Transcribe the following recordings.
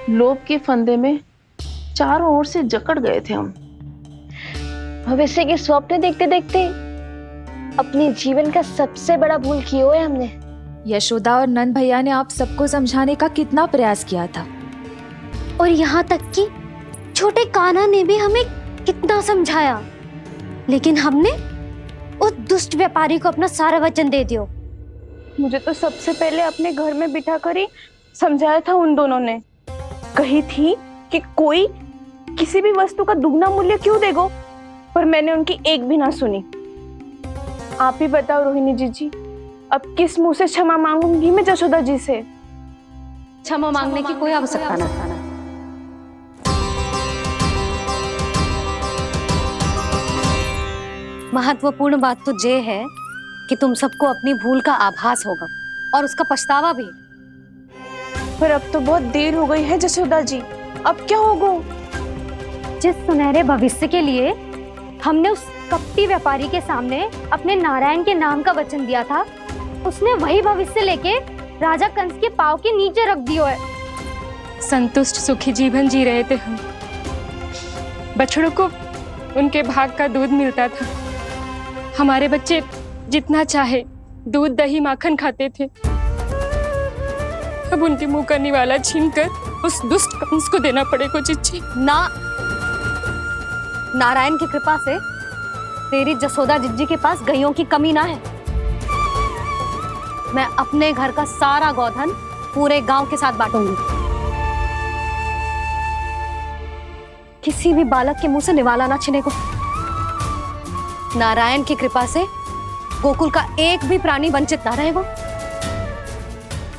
लोभ के फंदे में चारों ओर से जकड़ गए थे हम। भविष्य के स्वप्न देखते देखते अपने जीवन का सबसे बड़ा भूल किया है हमने। यशोदा और नंद भैया ने आप सबको समझाने का कितना प्रयास किया था, और यहाँ तक कि छोटे कान्हा ने भी हमें कितना समझाया, लेकिन हमने उस दुष्ट व्यापारी को अपना सारा वचन दे दिया। मुझे तो सबसे पहले अपने घर में बिठा कर ही समझाया था उन दोनों ने। कही थी कि कोई किसी भी वस्तु का दुगना मूल्य क्यों देगा, पर मैंने उनकी एक भी ना सुनी। आप ही बताओ रोहिणी जी, अब किस मुंह से क्षमा मांगूंगी मैं जशोदा जी से? क्षमा मांगने की कोई आवश्यकता ना। महत्वपूर्ण बात तो ये है कि तुम सबको अपनी भूल का आभास होगा और उसका पछतावा भी। पर अब तो बहुत देर हो गई है जशोदा जी, अब क्या होगा? जिस सुनहरे भविष्य के लिए हमने उस कपटी व्यापारी के सामने अपने नारायण के नाम का वचन दिया था, उसने वही भविष्य लेके राजा कंस के पांव के नीचे रख दिया है। संतुष्ट सुखी जीवन जी रहे थे हम। बछड़ों को उनके भाग का दूध मिलता था। हमारे बच्चे जितना चाहे दूध दही माखन खाते थे। अब उनके मुंह का निवाला छीनकर उस दुष्ट कंस को देना पड़ेगा चिच्ची। ना, नारायण की कृपा से तेरी जसोदा जिज्जी के पास गैयों की कमी ना है। मैं अपने घर का सारा गोधन पूरे गांव के साथ बांटूंगी। किसी भी बालक के मुंह से निवाला ना छिने को। नारायण की कृपा से गोकुल का एक भी प्राणी वंचित ना रहेगा।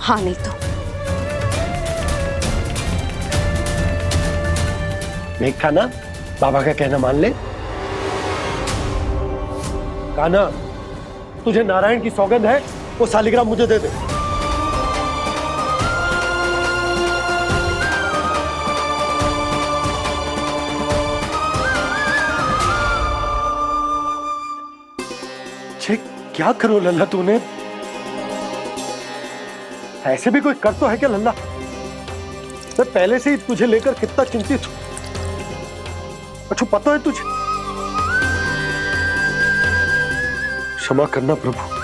हाँ नहीं तो देख कान्हा, बाबा का कहना मान ले। कान्हा, तुझे नारायण की सौगंध है, वो शालिग्राम मुझे दे दे। क्या करो लल्ला तूने? ऐसे भी कोई कर तो है क्या लल्ला? मैं पहले से ही तुझे लेकर कितना चिंतित हूं। अच्छा पता है तुझे? क्षमा करना प्रभु।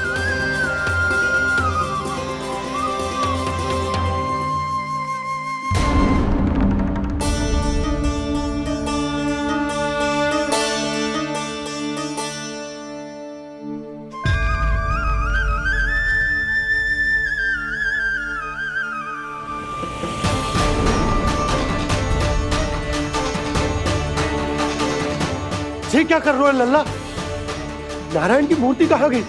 ये क्या कर रहे हो लल्ला? नारायण की मूर्ति कहाँ गई?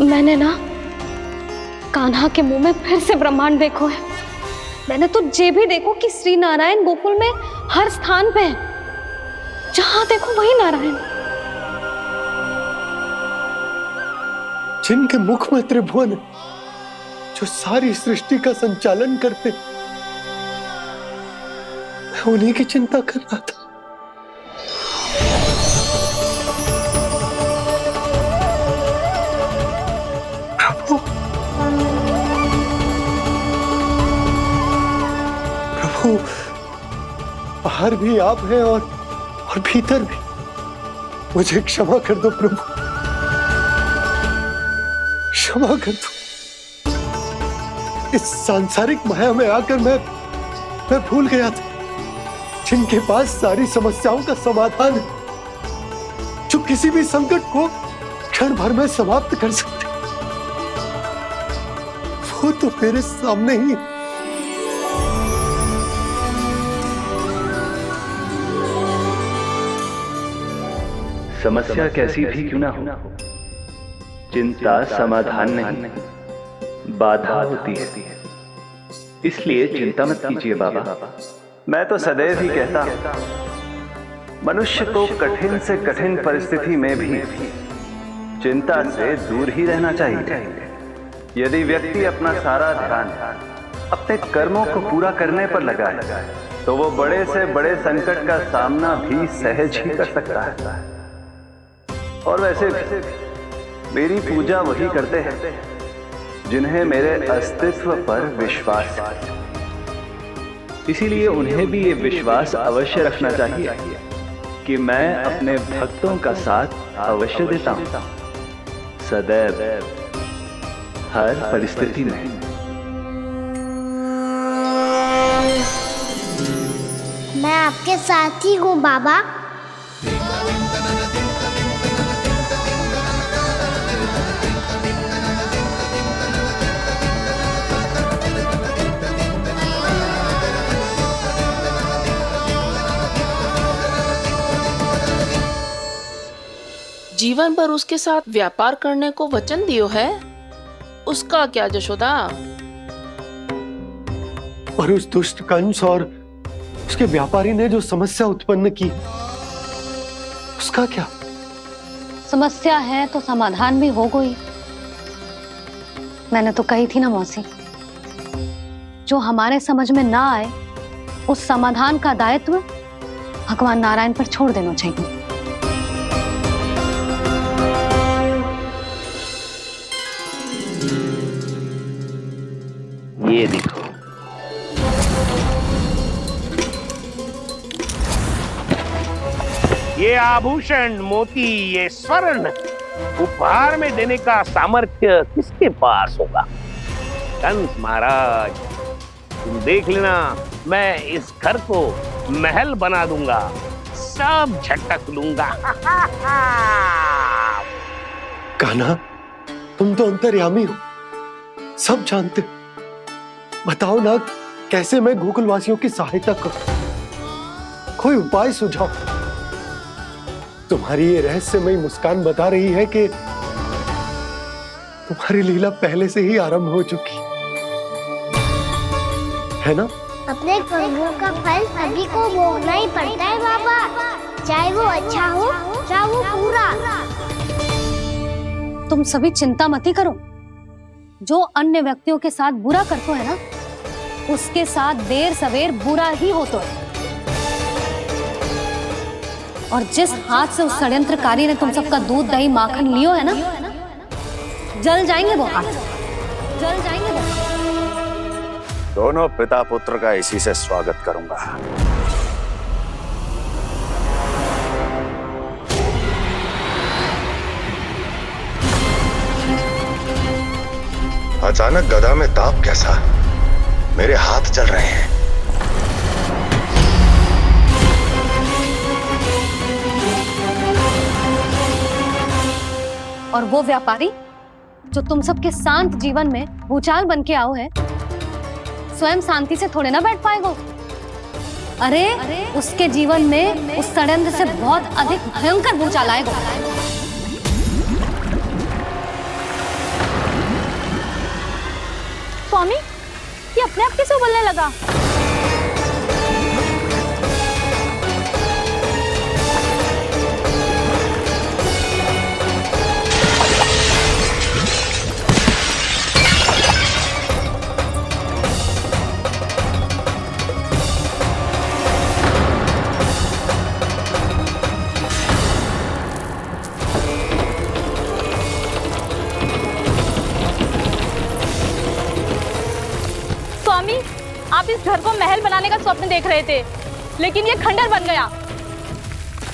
मैंने ना कान्हा के मुंह में फिर से ब्रह्मांड देखो है। मैंने तो ये भी देखो कि श्री नारायण गोकुल में हर स्थान पे है। जहां देखो वही नारायण। जिनके मुख में त्रिभुवन है, जो सारी सृष्टि का संचालन करते, मैं उन्हीं की चिंता कर रहा था। प्रभु, प्रभु, बाहर भी आप हैं और भीतर भी। मुझे क्षमा कर दो प्रभु, क्षमा कर दो। इस सांसारिक माया में आकर मैं भूल गया था। जिनके पास सारी समस्याओं का समाधान है, जो किसी भी संकट को क्षण भर में समाप्त कर सकते, वो तो मेरे सामने ही है। समस्या कैसी भी क्यों ना हो, चिंता समाधान नहीं, बाधा होती है। इसलिए चिंता मत कीजिए बाबा। मैं तो सदैव ही कहता हूं, मनुष्य को कठिन से कठिन परिस्थिति में भी चिंता से दूर ही रहना चाहिए। यदि व्यक्ति अपना सारा ध्यान अपने कर्मों को पूरा करने पर लगाए, तो वो बड़े से बड़े संकट का सामना भी सहज ही कर सकता है। और वैसे भी मेरी पूजा वही करते हैं जिन्हें मेरे अस्तित्व पर विश्वास है। इसीलिए उन्हें भी ये विश्वास अवश्य रखना चाहिए कि मैं अपने भक्तों का साथ अवश्य देता हूं, सदैव, हर परिस्थिति में। मैं आपके साथ ही हूँ बाबा। जीवन भर उसके साथ व्यापार करने को वचन दियो है, उसका क्या जशोदा? और उस दुष्ट कंस और उसके व्यापारी ने जो समस्या उत्पन्न की, उसका क्या? समस्या है तो समाधान भी हो गई। मैंने तो कही थी ना मौसी, जो हमारे समझ में ना आए उस समाधान का दायित्व भगवान नारायण पर छोड़ देना चाहिए। ये देखो, ये आभूषण, मोती, ये स्वर्ण उपहार में देने का सामर्थ्य किसके पास होगा? कंस महाराज, तुम देख लेना, मैं इस घर को महल बना दूंगा, सब झटक लूंगा। कान्हा, तुम तो अंतर्यामी हो, सब जानते हो। बताओ ना, कैसे मैं गोकुलवासियों की सहायता करूं? कोई उपाय सुझाओ। तुम्हारी ये रहस्यमयी मुस्कान बता रही है कि तुम्हारी लीला पहले से ही आरंभ हो चुकी है ना? अपने कर्मों का फल सभी को भोगना ही पड़ता है बाबा, चाहे वो अच्छा हो चाहे वो बुरा। तुम सभी चिंता मत ही करो। जो अन्य व्यक्तियों के साथ बुरा करते है ना, उसके साथ देर सवेर बुरा ही होता है। और जिस हाथ से उस षड्यंत्रकारी ने तुम सबका दूध दही माखन लियो है ना, जल जाएंगे वो हाथ, जल जाएंगे वो। दोनों पिता पुत्र का इसी से स्वागत करूंगा। अचानक गदा में ताप कैसा? मेरे हाथ जल रहे हैं। और वो व्यापारी जो तुम सबके शांत जीवन में भूचाल बन के आओ है, स्वयं शांति से थोड़े ना बैठ पाएगा। अरे उसके जीवन में उस षड्यंत्र से बहुत अधिक भयंकर भूचाल आएगा। स्वामी, ये अपने आप कैसे उबलने लगा? स्वामी, आप इस घर को महल बनाने का स्वप्न देख रहे थे, लेकिन ये खंडर बन गया।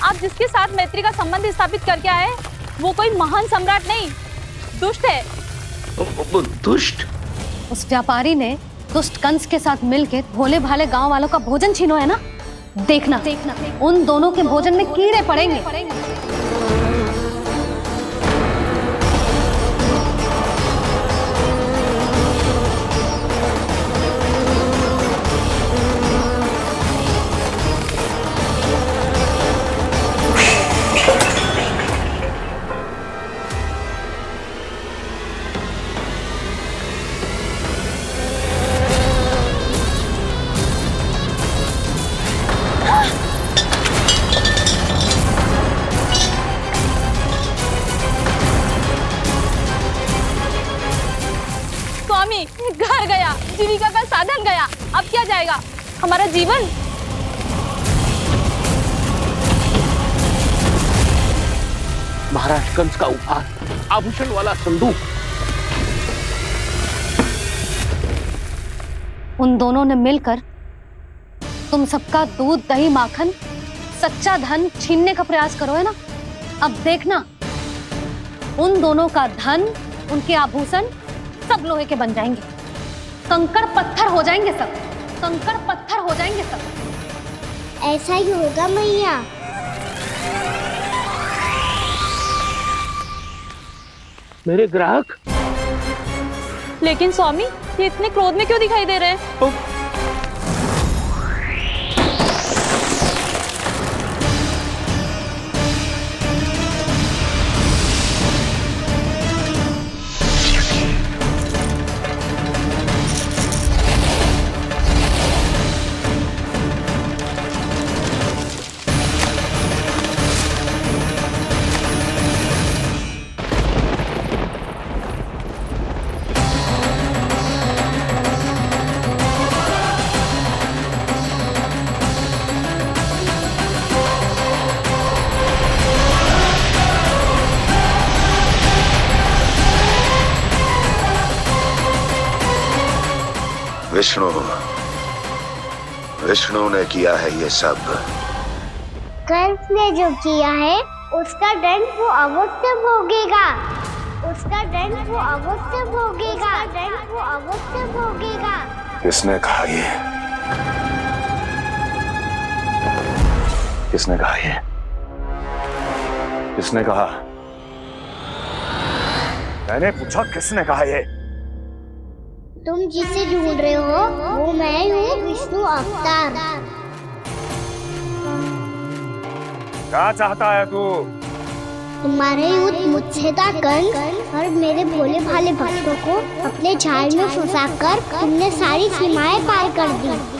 आप जिसके साथ मैत्री का संबंध स्थापित करके आए, वो कोई महान सम्राट नहीं, दुष्ट है। दुष्ट? उस व्यापारी ने दुष्ट कंस के साथ मिलकर भोले भाले गांव वालों का भोजन छीनो है ना, देखना उन दोनों के भोजन में कीड़े पड़ेंगे। स्वामी, घर गया, जीविका का साधन गया, अब क्या जाएगा हमारा जीवन? महाराज कंस का उपहार, आभूषण वाला संदूक। उन दोनों ने मिलकर तुम सबका दूध, दही, माखन, सच्चा धन छीनने का प्रयास करो, है ना? अब देखना उन दोनों का धन, उनके आभूषण सब लोहे के बन जाएंगे, कंकड़ पत्थर हो जाएंगे सब, कंकड़ पत्थर हो जाएंगे सब। ऐसा ही होगा मैया। मेरे ग्राहक। लेकिन स्वामी, ये इतने क्रोध में क्यों दिखाई दे रहे हैं? विष्णु ने किया है ये सब। कंस ने जो किया है उसका दंड वो अवश्य भोगेगा, उसका दंड वो अवश्य भोगेगा, दंड वो अवश्य भोगेगा। किसने कहा ये? किसने कहा ये? किसने कहा? मैंने पूछा किसने कहा ये? तुम जिसे ढूंढ रहे हो वो मैं हूँ, विष्णु अवतार। क्या चाहता है तू? तुम्हारे युद्ध मुझसे था कंस, और मेरे भोले भाले भक्तों को अपने जाल में फंसाकर तुमने सारी सीमाएं पार कर दी।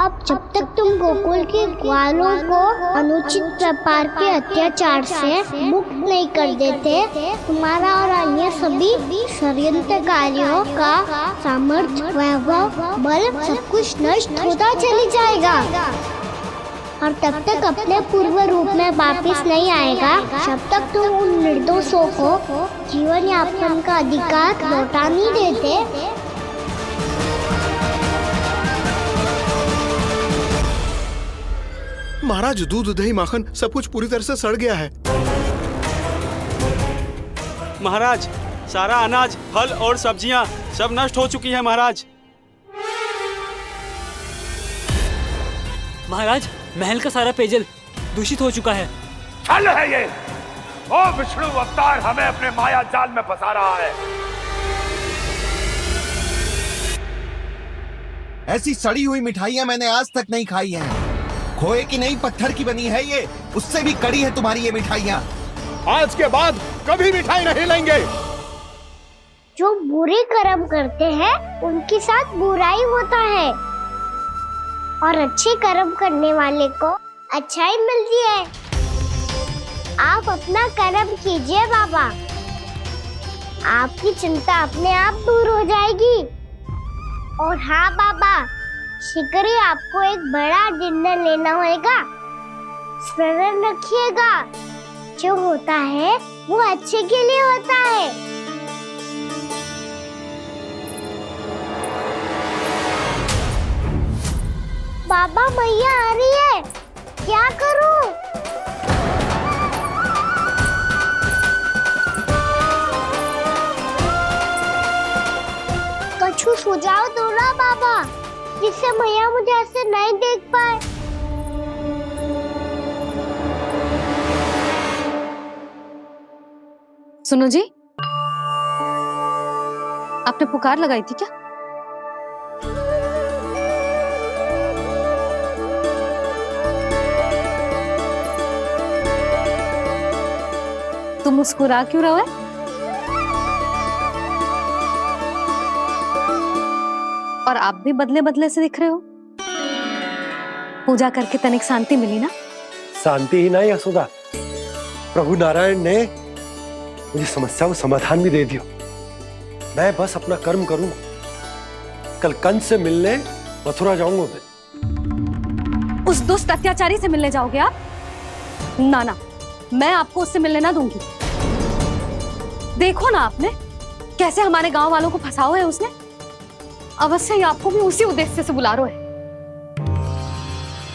अब जब तक तुम गोकुल के ग्वालों को अनुचित प्रकार के अत्याचार से मुक्त नहीं कर देते, तुम्हारा और अन्य सभी षड्यंत्रकारियों का सामर्थ्य, वैभव, बल सब कुछ नष्ट होता चली जाएगा, और तब तक अपने पूर्व रूप में वापस नहीं आएगा जब तक तुम उन निर्दोषों को जीवन यापन का अधिकार लौटा नहीं देते। महाराज, दूध, दही, माखन सब कुछ पूरी तरह से सड़ गया है। महाराज, सारा अनाज, फल और सब्जियां सब नष्ट हो चुकी है महाराज। महाराज, महल का सारा पेयजल दूषित हो चुका है। छल है ये। ओ विष्णु अवतार हमें अपने माया जाल में फंसा रहा है। ऐसी सड़ी हुई मिठाइयां मैंने आज तक नहीं खाई हैं। खोए की नहीं, पत्थर की बनी है ये, उससे भी कड़ी है तुम्हारी ये मिठाइयां। आज के बाद कभी मिठाई नहीं लेंगे। जो बुरे कर्म करते हैं उनके साथ बुराई होता है, और अच्छे कर्म करने वाले को अच्छाई मिलती है। आप अपना कर्म कीजिए बाबा, आपकी चिंता अपने आप दूर हो जाएगी। और हाँ बाबा, शीघ्र ही आपको एक बड़ा डिनर लेना होगा। स्मरण रखिएगा, जो होता है वो अच्छे के लिए होता है। बाबा, मैया आ रही है, क्या करूं? कुछ सुझाव दो ना बाबा, जिससे मैया मुझे ऐसे नहीं देख पाए। सुनो जी, आपने पुकार लगाई थी क्या? तुम मुस्कुरा क्यों रहे हो? और आप भी बदले बदले से दिख रहे हो। पूजा करके तनिक शांति मिली ना? शांति ही ना यशोदा, प्रभु नारायण ने मुझे समस्या को समाधान भी दे दिया। मैं बस अपना कर्म करूंगा। कल कंस से मिलने मथुरा जाऊंगा मैं। उस दुष्ट अत्याचारी से मिलने जाओगे आप? ना ना, मैं आपको उससे मिलने ना दूंगी। देखो ना आपने कैसे हमारे गांव वालों को फंसा हुआ है उसने। अवश्य ही आपको भी उसी उद्देश्य से बुला रहा है।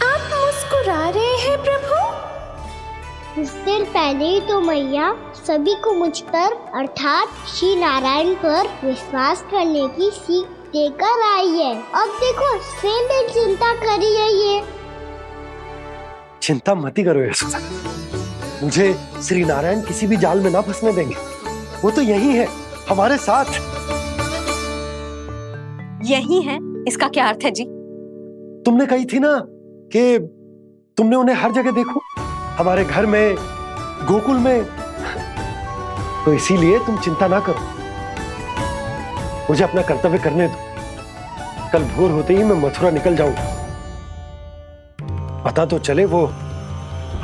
आप मुस्कुरा रहे हैं प्रभु? कुछ देर पहले ही तो मैया सभी को मुझ पर अर्थात श्री नारायण पर विश्वास करने की सीख देकर आई है। अब देखो स्वयं भी चिंता करी है ये। चिंता मत ही करो यशोदा, मुझे श्री नारायण किसी भी जाल में ना फंसने देंगे। वो तो यही है हमारे साथ। यही है, इसका क्या अर्थ है जी? तुमने कही थी ना कि तुमने उन्हें हर जगह देखो, हमारे घर में, गोकुल में। तो इसीलिए तुम चिंता ना करो, मुझे अपना कर्तव्य करने दो। कल भोर होते ही मैं मथुरा निकल जाऊंगा। पता तो चले वो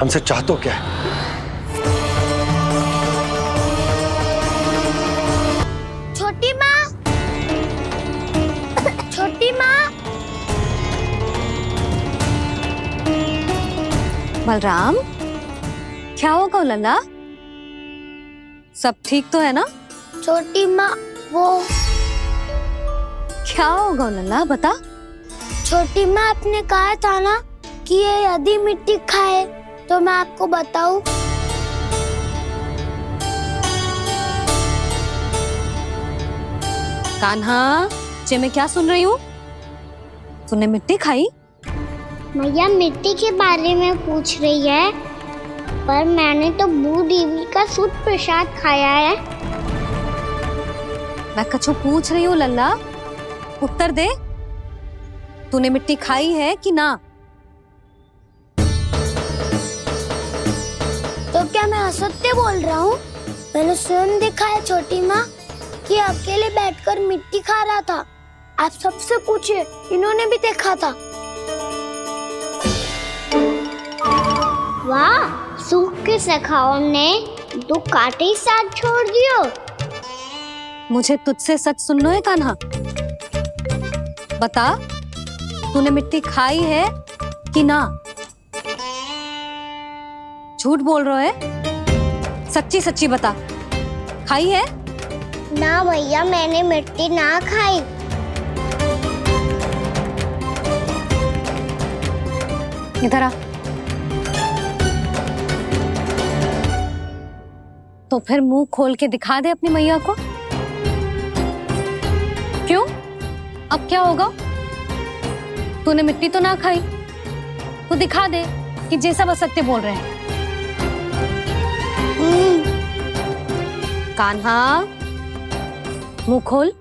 हमसे चाहतो क्या है। छोटी माँ, छोटी माँ। बलराम, क्या होगा लल्ला? सब ठीक तो है ना? छोटी माँ, वो क्या होगा लल्ला, बता। छोटी माँ, आपने कहा था ना कि ये यदि मिट्टी खाए तो मैं आपको बताऊं। कान्हा, जे मैं क्या सुन रही हूँ? तूने मिट्टी खाई? मैया मिट्टी के बारे में पूछ रही है, पर मैंने तो भू देवी का शुद्ध प्रसाद खाया है। मैं कछु पूछ रही हूँ लल्ला, उत्तर दे। तूने मिट्टी खाई है कि ना? तो क्या मैं असत्य बोल रहा हूँ? मैंने स्वयं देखा है छोटी माँ कि अकेले बैठकर मिट्टी खा रहा था। आप सबसे पूछिए, इन्होंने भी देखा था। वाह, सूख के सखाओं ने दो कांटे ही साथ छोड़ दियो। मुझे तुझसे सच सुनना है कान्हा। बता, तूने मिट्टी खाई है कि ना? झूठ बोल रहा है, सच्ची सच्ची बता, खाई है? ना भैया, मैंने मिट्टी ना खाई। इधर आ। तो फिर मुंह खोल के दिखा दे अपनी मैया को। क्यों? अब क्या होगा? तूने मिट्टी तो ना खाई, तो दिखा दे कि जे सब असत्य बोल रहे हैं। कान्हा, मुंह खोल।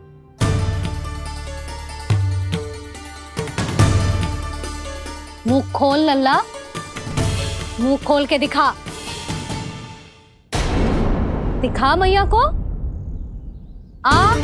मुंह खोल लल्ला, मुंह खोल के दिखा। दिखा मैया को। आ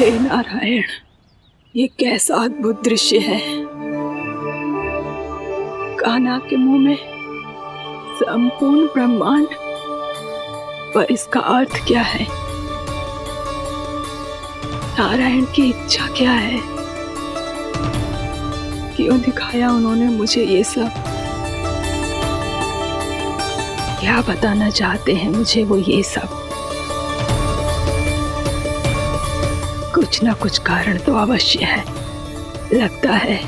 हे नारायण, ये कैसा अद्भुत दृश्य है। कान्हा के मुंह में संपूर्ण ब्रह्मांड, पर इसका अर्थ क्या है? नारायण की इच्छा क्या है? क्यों दिखाया उन्होंने मुझे ये सब? क्या बताना चाहते हैं मुझे वो ये सब? कुछ ना कुछ कारण तो अवश्य है। लगता है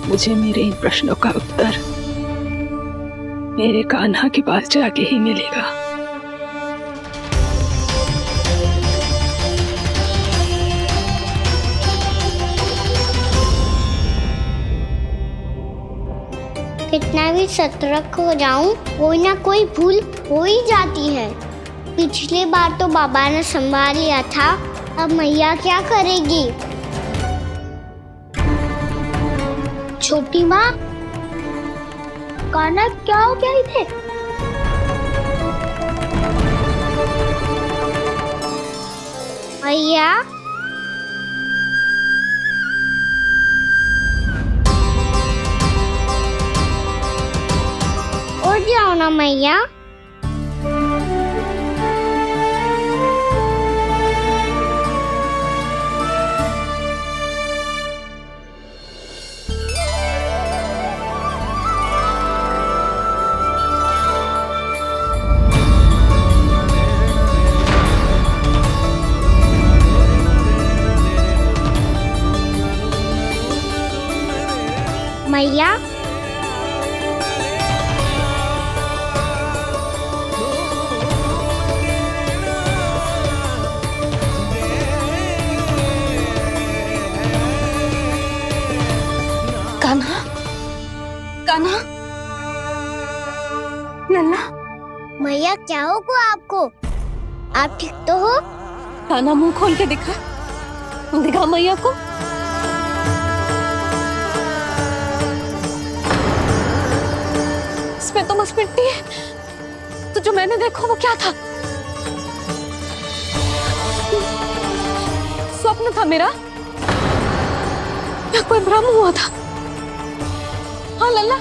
मुझे मेरे इन प्रश्नों का उत्तर मेरे कान्हा के पास जाके ही मिलेगा। कितना भी सतर्क हो जाऊं, कोई ना कोई भूल हो ही जाती है। पिछली बार तो बाबा ने संभाल लिया था, अब मैया क्या करेगी? छोटी माँ, कान्हा क्या हो गया इधर? मैया, उठ जाओ ना मैया। मैया, कान्हा, कान्हा, नन्ना। मैया क्या होगा आपको? आप ठीक तो हो? कान्हा मुंह खोल के दिखा, दिखा मैया को। इसमें तो बस मिट्टी है। तो जो मैंने देखा वो क्या था? स्वप्न था मेरा या कोई भ्रम हुआ था? हाँ लल्ला,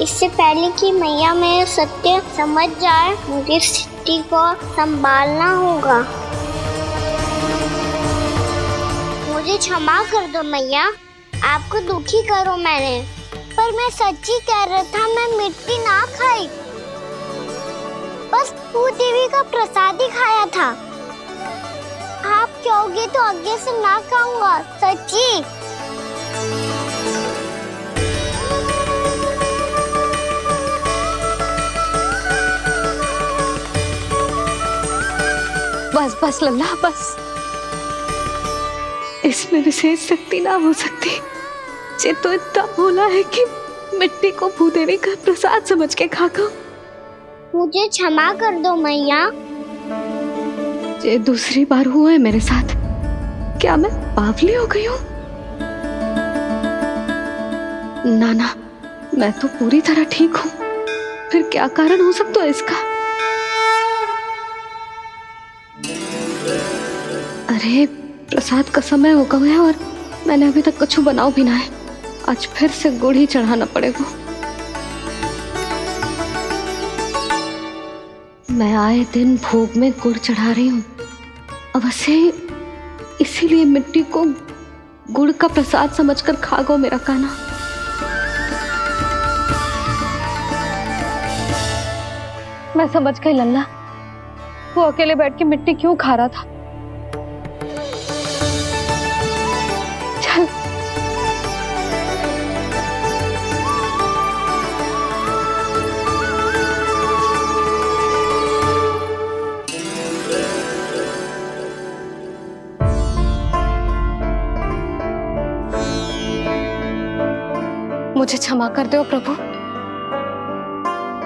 इससे पहले कि मैया मेरे सत्य समझ जाए, मुझे स्थिति को संभालना होगा। मुझे क्षमा कर दो मैया, आपको दुखी करो मैंने, पर मैं सच्ची कह रहा था। मैं मिट्टी ना खाई, बस भू देवी का प्रसाद ही खाया था। आप कहोगे तो आगे से ना खाऊंगा, सच्ची। बस बस लल्ला, बस। इसमें विशेष शक्ति ना हो सकती। ये तो इतना भोला है कि मिट्टी को भूदेवी का प्रसाद समझ के खागा। मुझे क्षमा कर दो मैया। ये दूसरी बार हुआ है मेरे साथ। क्या मैं बावली हो गई हूँ? ना, मैं तो पूरी तरह ठीक हूँ। फिर क्या कारण हो सकता है इसका? अरे प्रसाद का समय हो गया है और मैंने अभी तक कुछ बनाओ भी ना है। आज फिर से गुड़ ही चढ़ाना पड़ेगा। मैं आए दिन भोग में गुड़ चढ़ा रही हूँ, अवश्य इसीलिए मिट्टी को गुड़ का प्रसाद समझकर खा गो मेरा कान्हा। मैं समझ गई लल्ला, वो अकेले बैठ के मिट्टी क्यों खा रहा था। चल मुझे क्षमा कर दो प्रभु।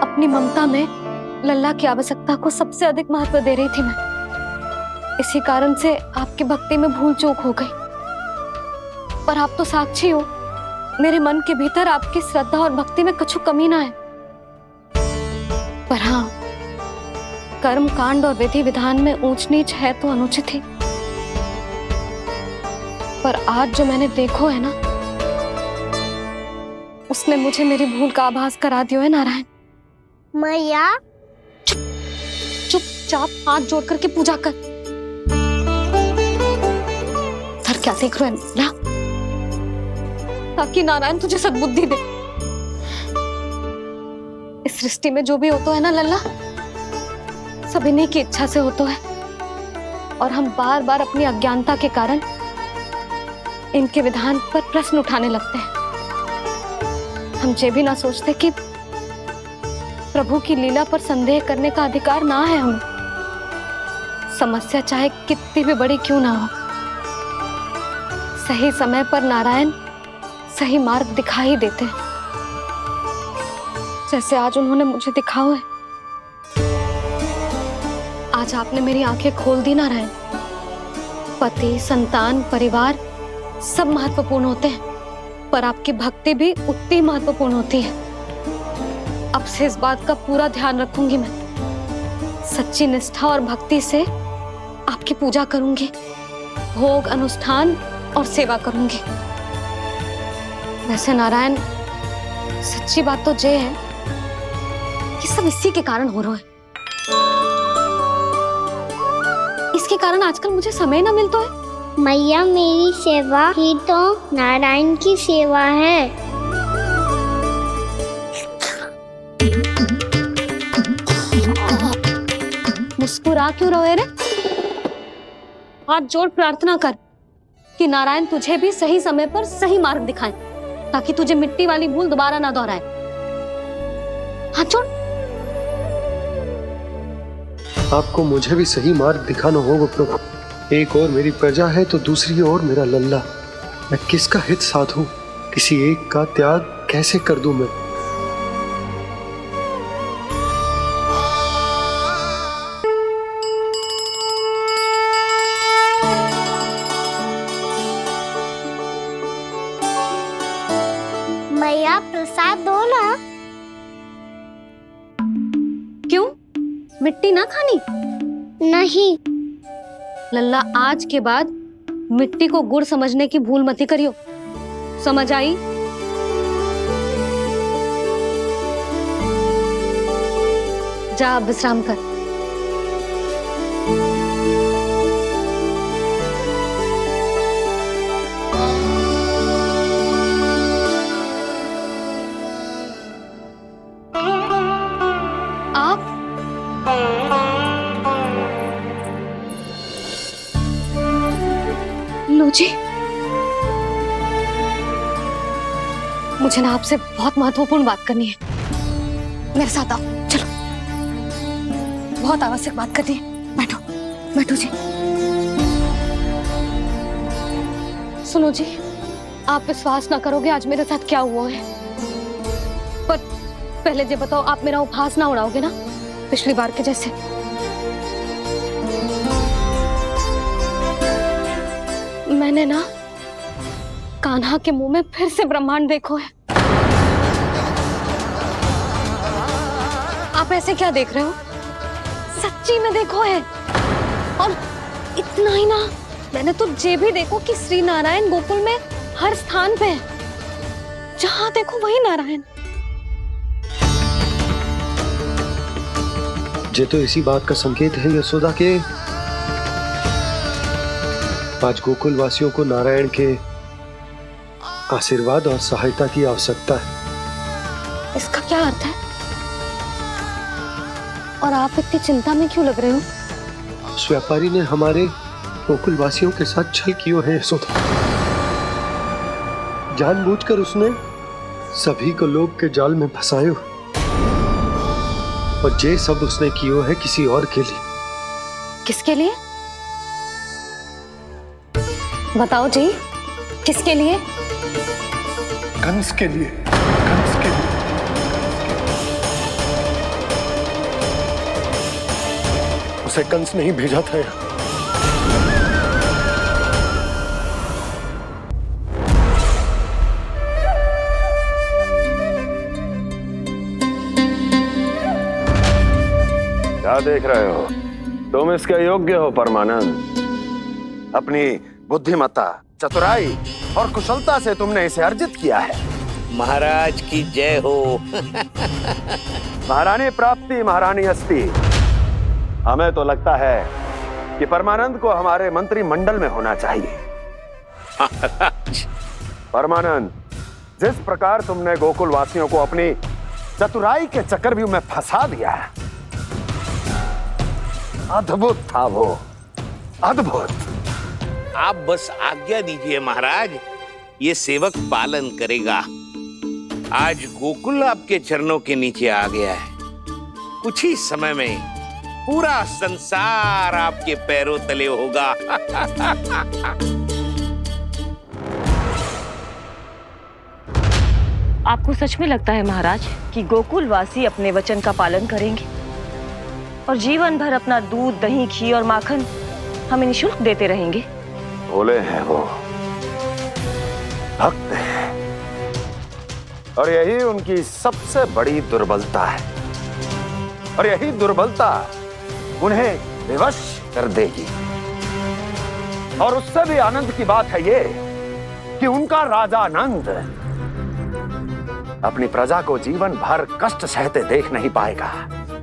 अपनी ममता में लल्ला की आवश्यकता को सबसे अधिक महत्व दे रही थी मैं। इसी कारण से आपकी भक्ति में भूल चूक हो गई। पर आप तो साक्षी हो, मेरे मन के भीतर आपकी श्रद्धा और भक्ति में कछु कमी ना है। पर हाँ, कर्म कांड और विधि विधान में ऊंच नीच है तो अनुचित ही। पर आज जो मैंने देखो है ना, उसने मुझे मेरी भूल का आभास करा दियो है नारायण। मैया चुपचाप हाथ जोड़ करके पूजा कर। सर क्या देख रहे हैं ना, ताकि नारायण तुझे सद्बुद्धि दे। इस सृष्टि में जो भी होता है ना लल्ला, सब इन्हीं की इच्छा से होता है, और हम बार बार अपनी अज्ञानता के कारण इनके विधान पर प्रश्न उठाने लगते हैं। हम ये भी ना सोचते कि प्रभु की लीला पर संदेह करने का अधिकार ना है हमें। समस्या चाहे कितनी भी बड़ी क्यों ना हो, सही समय पर नारायण सही मार्ग दिखा ही देते हैं, जैसे आज उन्होंने मुझे दिखाओ है। आज आपने मेरी आंखें खोल दी नारायण। पति, संतान, परिवार सब महत्वपूर्ण होते हैं, पर आपकी भक्ति भी उतनी महत्वपूर्ण होती है। अब से इस बात का पूरा ध्यान रखूंगी मैं। सच्ची निष्ठा और भक्ति से आपकी पूजा करूंगी, भोग, अनुष्ठान और सेवा करूंगी। वैसे नारायण, सच्ची बात तो ये है कि सब इसी के कारण हो रहा है। इसके कारण आजकल मुझे समय ना मिलता है। मैया, मेरी सेवा ही तो नारायण की सेवा है। मुस्कुरा क्यों रहे रे? हाथ जोड़ प्रार्थना कर कि नारायण तुझे भी सही समय पर सही मार्ग दिखाएं, ताकि तुझे मिट्टी वाली भूल दोबारा ना दोहराए। हाथ जोड़। आपको मुझे भी सही मार्ग दिखाना होगा प्रभु। एक और मेरी प्रजा है तो दूसरी ओर मेरा लल्ला। मैं किसका हित साधूं? किसी एक का त्याग कैसे कर दूं मैं? मैया, प्रसाद दो ना। क्यों? मिट्टी ना खानी? नहीं। लल्ला, आज के बाद मिट्टी को गुड़ समझने की भूल मत करियो। समझ आई? जा अब विश्राम कर। जी, मुझे ना आपसे बहुत महत्वपूर्ण बात करनी है। मेरे साथ आओ, चलो। बहुत आवश्यक बात करनी है। बैठो, बैठो जी। सुनो जी, आप विश्वास ना करोगे आज मेरे साथ क्या हुआ है। पर पहले ये बताओ, आप मेरा उपहास ना उड़ाओगे ना, पिछली बार के जैसे? मैंने ना कान्हा के मुंह में फिर से ब्रह्मांड देखो है। आप ऐसे क्या देख रहे हो? सच्ची में देखो है। और इतना ही ना, मैंने तो ये भी देखो कि श्री नारायण गोकुल में हर स्थान पे है। जहां देखो वही नारायण। ये तो इसी बात का संकेत है यशोदा के आज गोकुल वासियों को नारायण के आशीर्वाद और सहायता की आवश्यकता है। इसका क्या अर्थ है? और आप इतनी चिंता में क्यों लग रहे हो? उस व्यापारी ने हमारे गोकुल वासियों के साथ छल किया है यशोदा। जानबूझकर उसने सभी को लोभ के जाल में फंसायो, और ये सब उसने किया है किसी और के लिए। किसके लिए? बताओ जी, किसके लिए? कंस के लिए। कंस के लिए। उसे कंस नहीं भेजा था यहाँ। क्या देख रहे हो? तुम इसके योग्य हो परमानंद। अपनी बुद्धिमत्ता, चतुराई और कुशलता से तुमने इसे अर्जित किया है। महाराज की जय हो। महारानी प्राप्ति महारानी अस्ति। हमें तो लगता है कि परमानंद को हमारे मंत्रिमंडल में होना चाहिए। परमानंद, जिस प्रकार तुमने गोकुल वासियों को अपनी चतुराई के चक्रव्यूह में फंसा दिया है, अद्भुत था वो, अद्भुत। आप बस आज्ञा दीजिए महाराज, ये सेवक पालन करेगा। आज गोकुल आपके चरणों के नीचे आ गया है। कुछ ही समय में पूरा संसार आपके पैरों तले होगा। आपको सच में लगता है महाराज कि गोकुलवासी अपने वचन का पालन करेंगे और जीवन भर अपना दूध, दही, घी और माखन हमें निःशुल्क देते रहेंगे? भोले हैं वो, भक्त हैं, और यही उनकी सबसे बड़ी दुर्बलता है। और यही दुर्बलता उन्हें विवश कर देगी। और उससे भी आनंद की बात है ये कि उनका राजा नंद अपनी प्रजा को जीवन भर कष्ट सहते देख नहीं पाएगा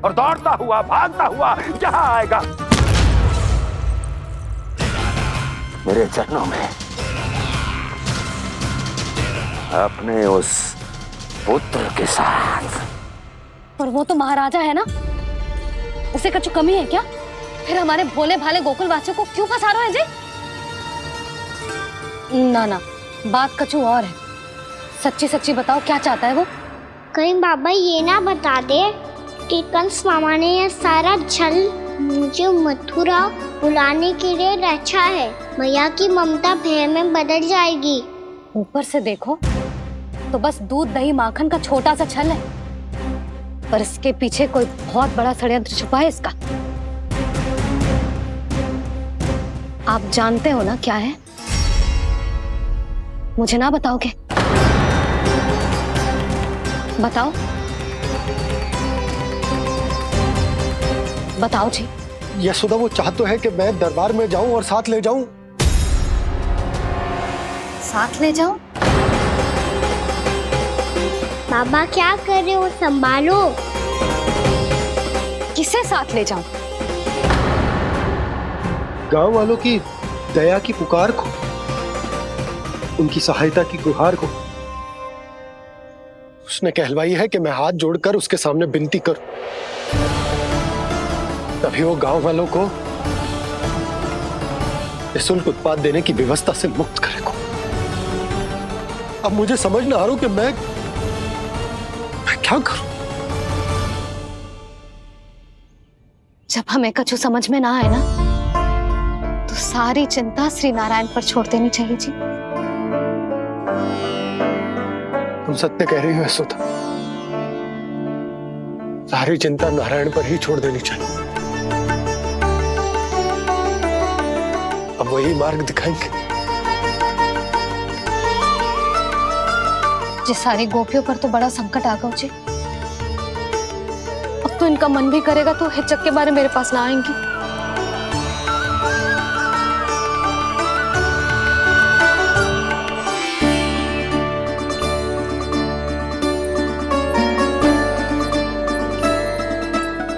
और दौड़ता हुआ, भागता हुआ यहाँ आएगा मेरे चरणों में, अपने उस पुत्र के साथ। पर वो तो महाराजा है ना, उसे कुछ कमी है क्या? फिर हमारे भोले भाले गोकुल वासियों को क्यों फंसा रहे हैं जी? ना ना, बात कछु और है। सच्ची सच्ची बताओ, क्या चाहता है वो? कहीं बाबा ये ना बता दे कि कंस मामा ने यह सारा छल मुझे मथुरा बुलाने के लिए रचा है। मैया की ममता भय में बदल जाएगी। ऊपर से देखो तो बस दूध, दही, माखन का छोटा सा छल है, पर इसके पीछे कोई बहुत बड़ा षड्यंत्र छुपा है इसका। आप जानते हो ना क्या है? मुझे ना बताओगे? बताओ बताओ जी। यशोदा, वो चाह तो है कि मैं दरबार में जाऊं और साथ ले जाऊं। साथ ले जाऊं? बाबा क्या कर रहे हो, संभालो। किसे साथ ले जाऊं? गांव वालों की दया की पुकार को, उनकी सहायता की गुहार को। उसने कहलवाई है कि मैं हाथ जोड़कर उसके सामने विनती करूं, तभी वो गांव वालों को निःशुल्क उत्पाद देने की व्यवस्था से मुक्त करेगा। अब मुझे समझ ना आ रहा कि मैं क्या करूं। जब हमें कछु समझ में ना आए ना, तो सारी चिंता श्री नारायण पर छोड़ देनी चाहिए जी। तुम सत्य कह रही हो यशोदा, सारी चिंता नारायण पर ही छोड़ देनी चाहिए। अब वही मार्ग दिखाएंगे। जिस सारी गोपियों पर तो बड़ा संकट आ गया जी। अब तो इनका मन भी करेगा तो हिचक के बारे मेरे पास ना आएंगी।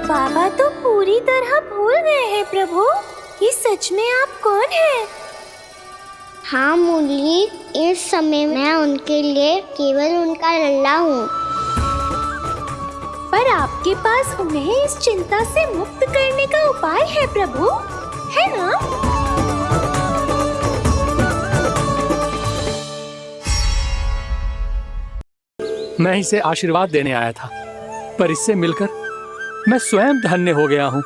बाबा तो पूरी तरह भूल गए हैं प्रभु, ये सच में आप कौन हैं? हाँ मुरली, इस समय मैं उनके लिए केवल उनका लल्ला हूँ। पर आपके पास उन्हें इस चिंता से मुक्त करने का उपाय है प्रभु, है ना? मैं इसे आशीर्वाद देने आया था, पर इससे मिलकर मैं स्वयं धन्य हो गया हूँ।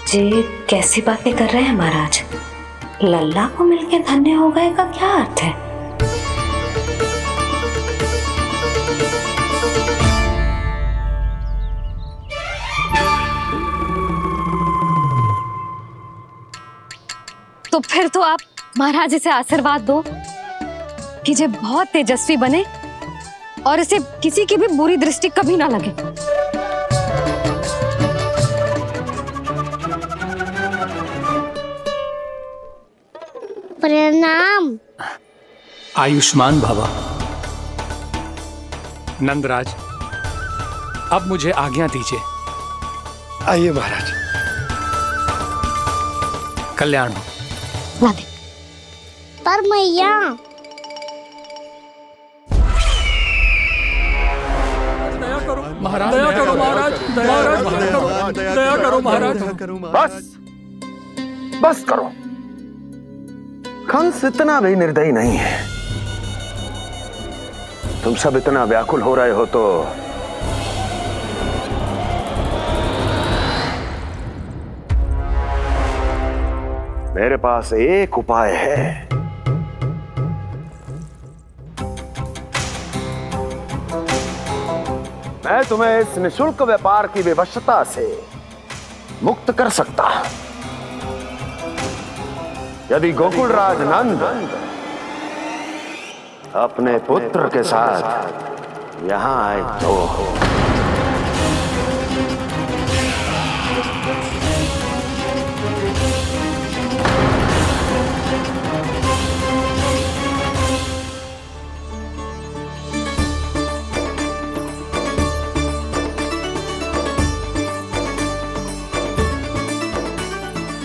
जी कैसी बातें कर रहे हैं महाराज? लल्ला को मिलकर धन्य हो गए का क्या अर्थ है? तो फिर तो आप महाराज इसे आशीर्वाद दो कि ये बहुत तेजस्वी बने और इसे किसी की भी बुरी दृष्टि कभी ना लगे। प्रणाम। आयुष्मान भवा। नंदराज, अब मुझे आज्ञा दीजिए। आइए महाराज। कल्याण हो। पर मैया, महाराज, दया करो महाराज, दया करो महाराज। बस बस करो। कंस इतना भी निर्दयी नहीं है। तुम सब इतना व्याकुल हो रहे हो तो मेरे पास एक उपाय है। मैं तुम्हें इस निशुल्क व्यापार की विवशता से मुक्त कर सकता हूं। यदि गोकुलराज नंद अपने पुत्र के साथ यहां आए तो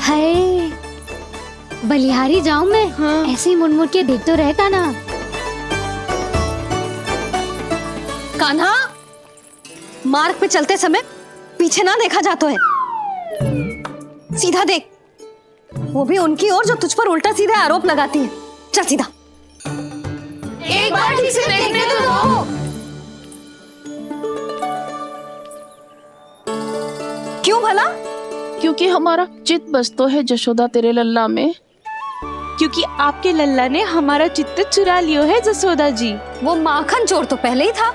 हाय, बलिहारी जाऊं मैं? ऐसे ही मुड़ के देख तो रहे कान्हा। कान्हा, मार्ग पे चलते समय पीछे ना देखा जाता है। सीधा देख, वो भी उनकी ओर जो तुझ पर उल्टा सीधा आरोप लगाती है। चल सीधा। एक बार ठीक से देखने तो दो। क्यों भला? क्योंकि हमारा चित्त बसतो है जशोदा तेरे लल्ला में। क्योंकि आपके लल्ला ने हमारा चित्त चुरा लियो है जसोदा जी। वो माखन चोर तो पहले ही था,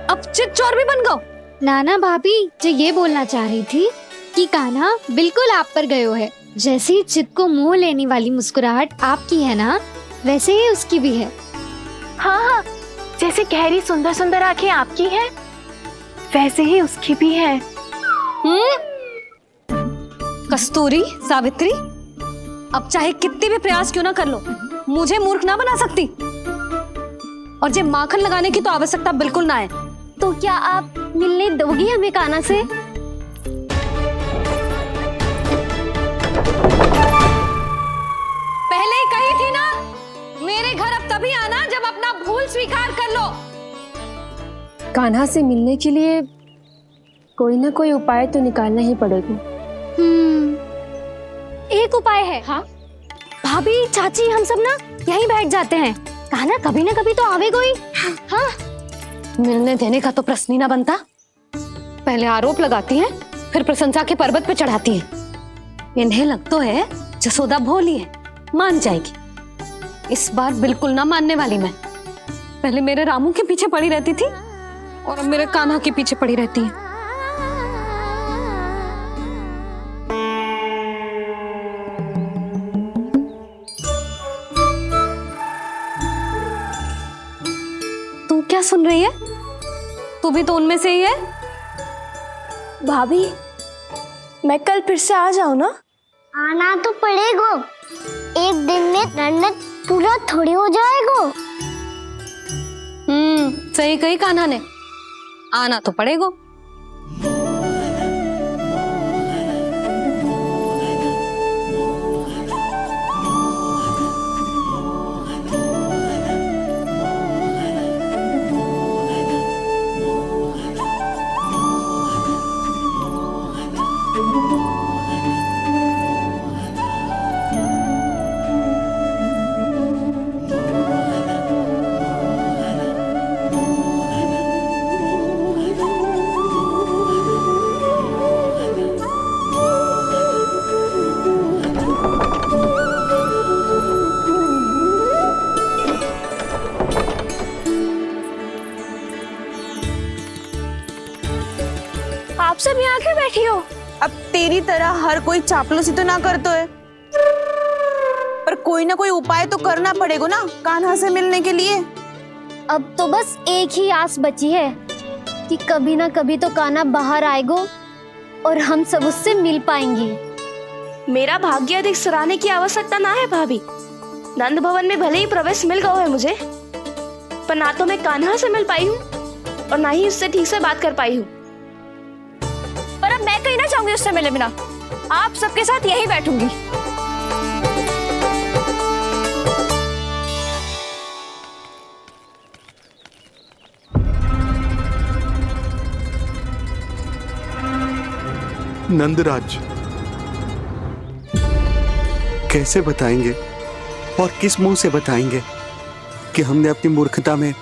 अब चित्त चोर भी बन गो। नाना भाभी जो ये बोलना चाह रही थी कि कान्हा बिल्कुल आप पर गयो है। जैसे ही चित्त को मोह लेने वाली मुस्कुराहट आपकी है ना, वैसे ही उसकी भी है। हाँ हाँ, जैसे गहरी सुंदर सुंदर आंखें आपकी हैं, वैसे ही उसकी भी है। कस्तूरी, सावित्री, अब चाहे कितने भी प्रयास क्यों ना कर लो, मुझे मूर्ख ना बना सकती। और जे माखन लगाने की तो आवश्यकता बिल्कुल ना है। तो क्या आप मिलने दोगी हमें कान्हा से? पहले ही कही थी ना, मेरे घर अब तभी आना जब अपना भूल स्वीकार कर लो। कान्हा से मिलने के लिए कोई ना कोई उपाय तो निकालना ही पड़ेगा। एक उपाय है। हाँ भाभी, चाची, हम सब ना यहीं बैठ जाते हैं। कान्हा कभी ना कभी तो आवेगा ही। हाँ, मिलने देने का तो प्रश्न ही ना बनता। पहले आरोप लगाती हैं, फिर प्रशंसा के पर्वत पे चढ़ाती हैं। इन्हें लगता है जसोदा भोली है, मान जाएगी। इस बार बिल्कुल ना मानने वाली मैं। पहले मेरे रामू के पीछे पड़ी रहती थी और अब मेरे कान्हा के पीछे पड़ी रहती है। तू क्या सुन रही है? तू भी तो उनमें से ही है। भाभी, मैं कल फिर से आ जाऊं ना? आना तो पड़ेगा। एक दिन में रन्नत पूरा थोड़ी हो जाएगा। सही कही कान्हा ने, आना तो पड़ेगा। आप सब यहाँ क्यों बैठी हो? अब तेरी तरह हर कोई चापलूसी तो ना करता है, पर कोई ना कोई उपाय तो करना पड़ेगा ना कान्हा से मिलने के लिए। अब तो बस एक ही आस बची है कि कभी ना कभी तो कान्हा बाहर आएगा और हम सब उससे मिल पाएंगे। मेरा भाग्य अधिक सराहने की आवश्यकता ना है भाभी। नंद भवन में भले ही प्रवेश मिल गया है मुझे, पर ना तो मैं कान्हा से मिल पाई हूँ और ना ही उससे ठीक से बात कर पाई हूँ। पर अब मैं कहीं ना जाऊंगी उससे मिले बिना, आप सबके साथ यहीं बैठूंगी। नंदराज, कैसे बताएंगे और किस मुंह से बताएंगे कि हमने अपनी मूर्खता में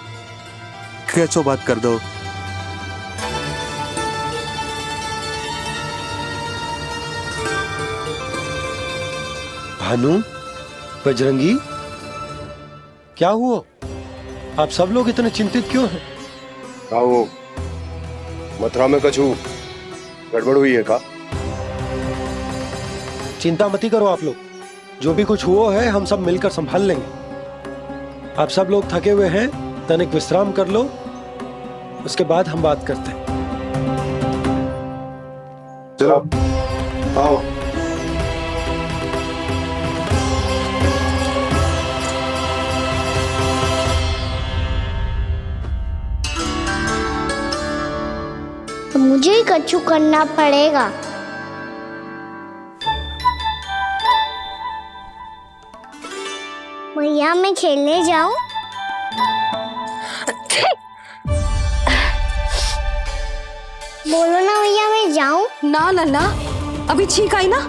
कैसो बात कर दो। भानु, बजरंगी, क्या हुआ? आप सब लोग इतने चिंतित क्यों हैं? क्या हो, मथुरा में कछु गड़बड़ हुई है का? चिंता मती करो आप लोग, जो भी कुछ हुआ है हम सब मिलकर संभाल लेंगे। आप सब लोग थके हुए हैं, तनिक विश्राम कर लो, उसके बाद हम बात करते हैं। चलो आओ। मुझे ही कछु करना पड़ेगा। भैया मैं खेलने जाऊं? बोलो ना भैया मैं जाऊं? ना लल्ला, अभी छींक आई ना,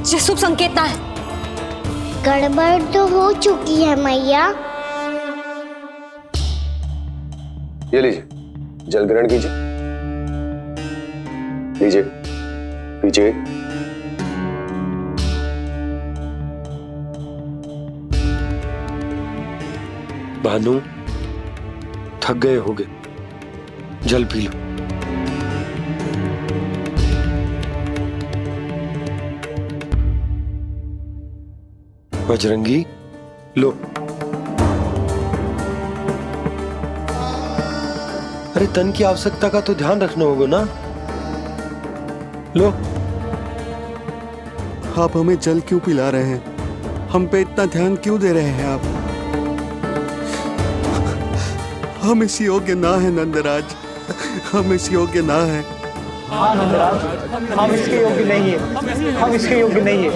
ये शुभ संकेत ना है। गड़बड़ तो हो चुकी है मैया। ये लीजिए, जल ग्रहण कीजिए। लीजिए, पीजिए। भानु, थक गए होगे, जल पी लो। बजरंगी, लो। अरे तन की आवश्यकता का तो ध्यान रखना होगा ना। लो। आप हमें जल क्यों पिला रहे हैं? हम पे इतना ध्यान क्यों दे रहे हैं आप? हम इस योग्य ना है नंदराज, हम इस योग्य ना है। हाँ नंदराज, हम इसके योग्य नहीं है, हम इसके योग्य नहीं है।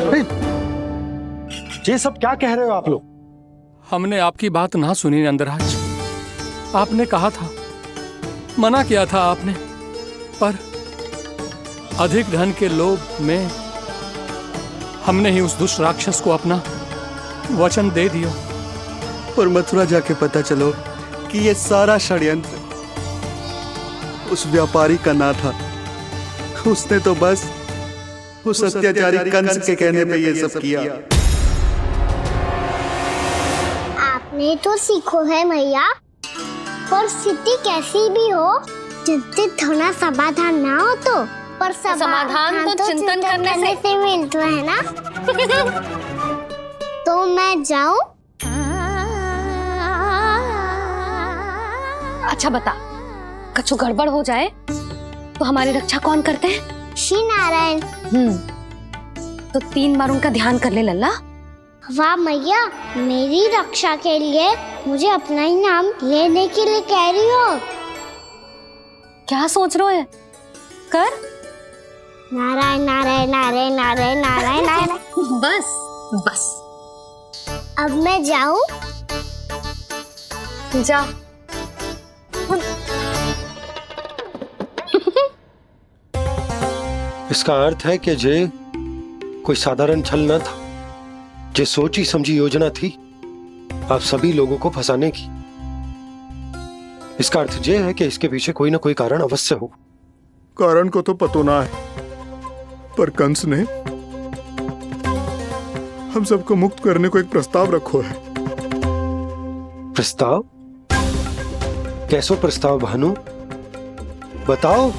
ये सब क्या कह रहे हो आप लोग? हमने आपकी बात ना सुनी नंदराज। आपने कहा था, मना किया था आपने, पर अधिक धन के लोभ में हमने ही उस दुष्ट राक्षस को अपना वचन दे दिया। पर मथुरा जाके पता चलो कि ये सारा षड्यंत्र उस व्यापारी का ना था। उसने तो बस उस अत्याचारी कंस के कहने पे ये सब किया। आपने तो सीखो है भैया, पर स्थिति कैसी भी हो, चिंतित होना समाधान ना हो तो, पर समाधान तो चिंतन करने से मिलता है ना। तो मैं जाऊं? अच्छा बता, कछु गड़बड़ हो जाए तो हमारी रक्षा कौन करते हैं? श्री नारायण। तो 3 बार उनका ध्यान कर ले लल्ला। वाह मैया, मेरी रक्षा के लिए मुझे अपना ही नाम लेने के लिए कह रही हो? क्या सोच रहे हो? कर। नारायण नारायण नारायण नारायण नारायण नारायण। बस बस। अब मैं जाऊं? जा। इसका अर्थ है कि जे कोई साधारण छल न था, जे सोची समझी योजना थी आप सभी लोगों को फंसाने की। इसका अर्थ ये है कि इसके पीछे कोई ना कोई कारण अवश्य हो। कारण को तो पतो ना है, पर कंस ने हम सबको मुक्त करने को एक प्रस्ताव रखो है। प्रस्ताव? कैसो प्रस्ताव भानु, बताओ।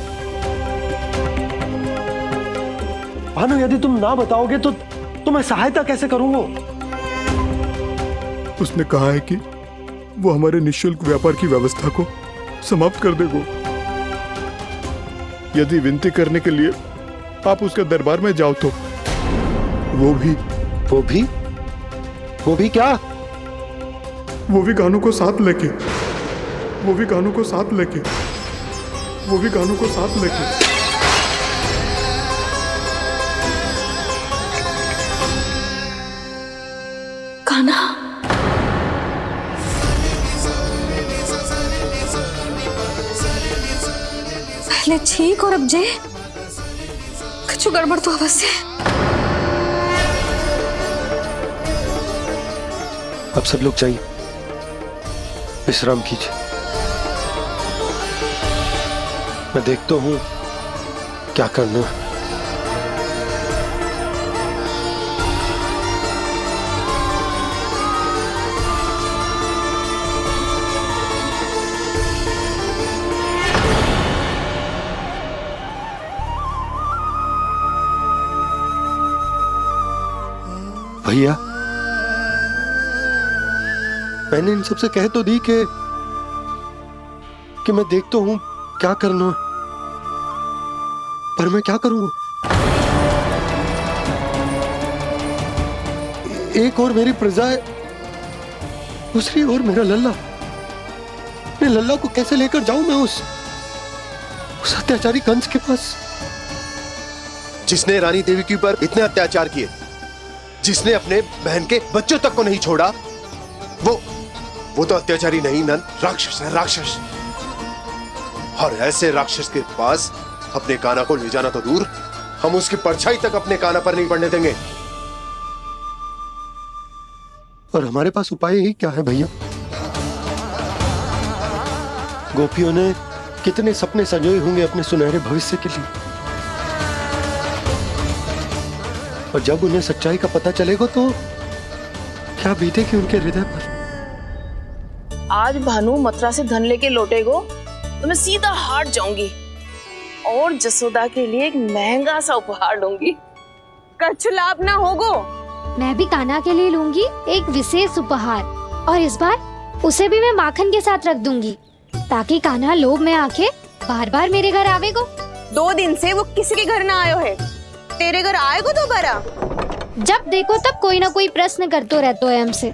भानु, यदि तुम ना बताओगे तो मैं सहायता कैसे करूंगा? उसने कहा है कि वो हमारे निःशुल्क व्यापार की व्यवस्था को समाप्त कर देगा यदि विनती करने के लिए आप उसके दरबार में जाओ तो। वो भी क्या? वो भी कानू को साथ लेके, वो भी कानू को साथ लेके, वो भी कानू को साथ लेके। कान्हा, पहले ठीक और अब जे कुछ गड़बड़ तो अवश्य है। अब सब लोग जाइए, विश्राम कीजिए। मैं देखता हूं क्या करना है। भैया, मैंने इन सबसे कह तो दी कि मैं देखता हूं क्या करना है, पर मैं क्या करूंगा? एक और मेरी प्रजा है, दूसरी ओर मेरा लल्ला। मैं लल्ला को कैसे लेकर जाऊं मैं उस अत्याचारी कंस के पास, जिसने रानी देवी के ऊपर इतने अत्याचार किए, जिसने अपने बहन के बच्चों तक को नहीं छोड़ा, वो तो अत्याचारी नहीं नंद, राक्षस है, राक्षस। और ऐसे राक्षस के पास अपने कान्हा को ले जाना तो दूर, हम उसकी परछाई तक अपने कान्हा पर नहीं पड़ने देंगे। और हमारे पास उपाय ही क्या है भैया? गोपियों ने कितने सपने संजोए होंगे अपने सुनहरे भविष्य के लिए, और जब उन्हें सच्चाई का पता चलेगा तो क्या बीतेगी उनके हृदय पर। आज भानु मथुरा से धन लेके लौटेगो तो मैं सीधा हाट जाऊंगी और जसोदा के लिए एक महंगा सा उपहार लूंगी। कछु लाभ ना होगो। मैं भी कान्हा के लिए लूंगी एक विशेष उपहार, और इस बार उसे भी मैं माखन के साथ रख दूंगी, ताकि कान्हा लोभ में आके बार बार मेरे घर आवेगो। 2 दिन से वो किसी के घर ना आयो है, तेरे घर आएगो दोबारा? जब देखो तब कोई ना कोई प्रश्न करते रहते है हमसे,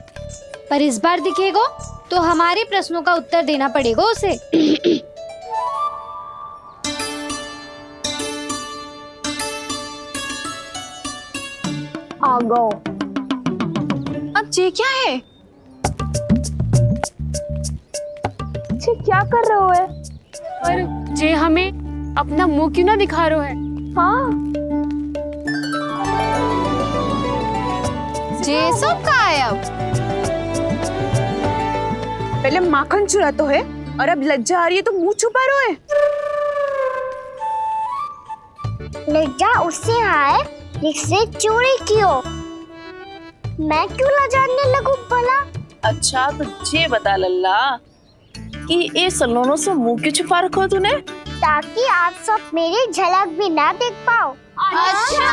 पर इस बार दिखेगो तो हमारे प्रश्नों का उत्तर देना पड़ेगा उसे। आ गो। अब जे क्या है? जे क्या कर रहे हो है? पर जे हमें अपना मुंह क्यों ना दिखा रहे है? हाँ, जे सब का है अब? पहले माखन चुरा तो है और अब लज्जा आ रही है तो मुंह छुपा रहे है। लज्जा उससे आए जिससे चोरी कियो। मैं क्यों लजाने लगूं भला? अच्छा तो ये बता लल्ला कि ये सलोनों से मुंह क्यों छुपा रखो तूने? ताकि आप सब मेरी झलक भी ना देख पाओ। अच्छा।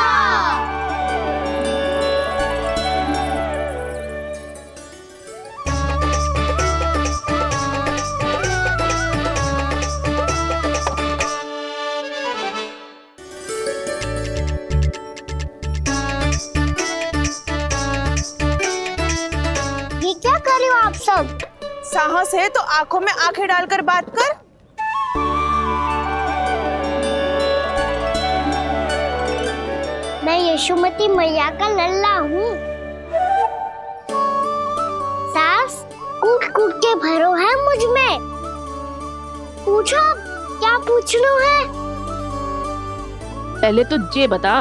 ये क्या कर रहे हो आप सब? साहस है तो आंखों में आंखें डालकर बात कर। मैं यशोमती मैया का लल्ला हूँ। सास कूट कूट के भरो है मुझ में। पूछो क्या पूछना है? पहले तो ये बता,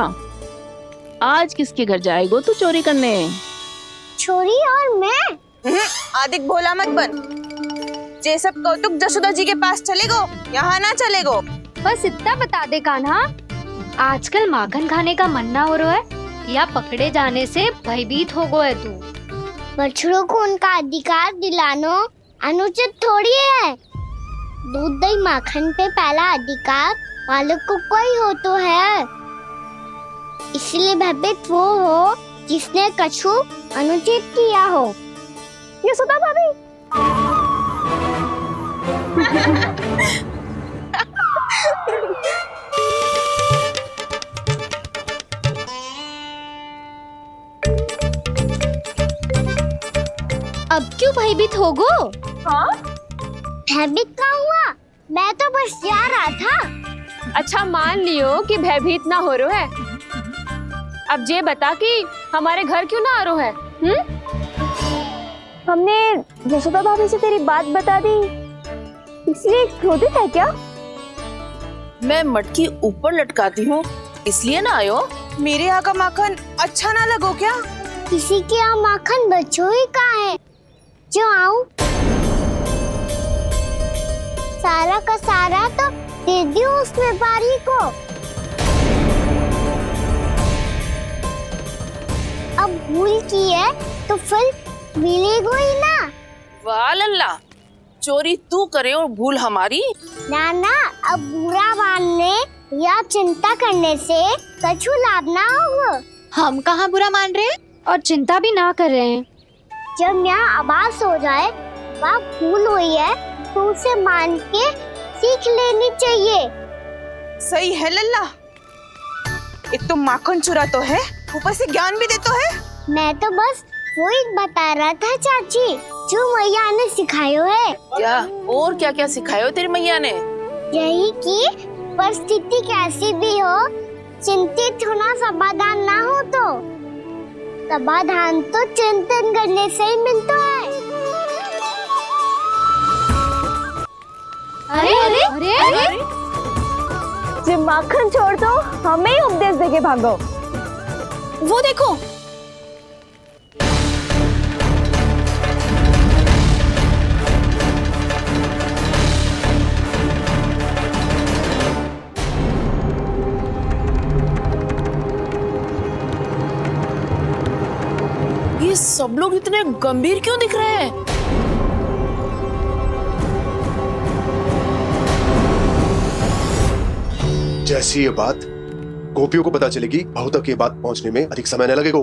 आज किसके घर जाएगो तू चोरी करने? छोरी और मैं? आदिक भोला मत बन। जे सब कौतुक जशोदा जी के पास चलेगो, यहाँ ना चलेगो। बस इतना बता दे कान्हा, आजकल माखन खाने का मन ना हो रहा है या पकड़े जाने से भयभीत हो गो है तू? बछड़ों को उनका अधिकार दिलाना अनुचित थोड़ी है। दूध दही माखन पे पहला अधिकार मालिक को कोई हो तो है। इसलिए भयभीत वो हो जिसने कछु अनुचित किया हो। यशोदा भाभी। अब क्यों भयभीत होगो? हाँ? भयभीत क्या हुआ? मैं तो बस जा रहा था। अच्छा मान लियो कि भयभीत ना हो रो है। अब ये बता कि हमारे घर क्यों ना आ रो है? हमने जसोदा भाभी से तेरी बात बता दी, इसलिए क्रोधित है क्या? मैं मटकी ऊपर लटकाती हूँ इसलिए ना आयो? मेरे यहाँ का माखन अच्छा ना लगो क्या? किसी के यहाँ माखन बच्चों ही कहाँ है जो आऊं? सारा का सारा तो दे दियो उस व्यापारी को। अब भूल की है तो फिर मिलेगो ही ना। वाह लल्ला, चोरी तू करे और भूल हमारी। नाना, अब बुरा मानने या चिंता करने से कछु लाभ ना होगा। हम कहाँ बुरा मान रहे हैं और चिंता भी ना कर रहे हैं। जब यहाँ आवाज हो जाए वहाँ भूल हुई है तो उसे मान के सीख लेनी चाहिए। सही है लल्ला, एक तो माखन चुरा तो है, ऊपर से ज्ञान भी दे तो है। मैं तो बस वही बता रहा था चाची, जो मैया ने सिखायो है। क्या और क्या क्या सिखायो तेरी मैया ने? यही कि परिस्थिति कैसी भी हो, चिंतित होना समाधान ना हो तो समाधान तो चिंतन करने से ही मिलता है। अरे अरे अरे, अरे? जब माखन छोड़ दो हमें ही उपदेश देके भागो। वो देखो, ये सब लोग इतने गंभीर क्यों दिख रहे हैं? जैसी ये बात गोपियों को पता चलेगी, बहू तक ये बात पहुंचने में अधिक समय न लगेगा।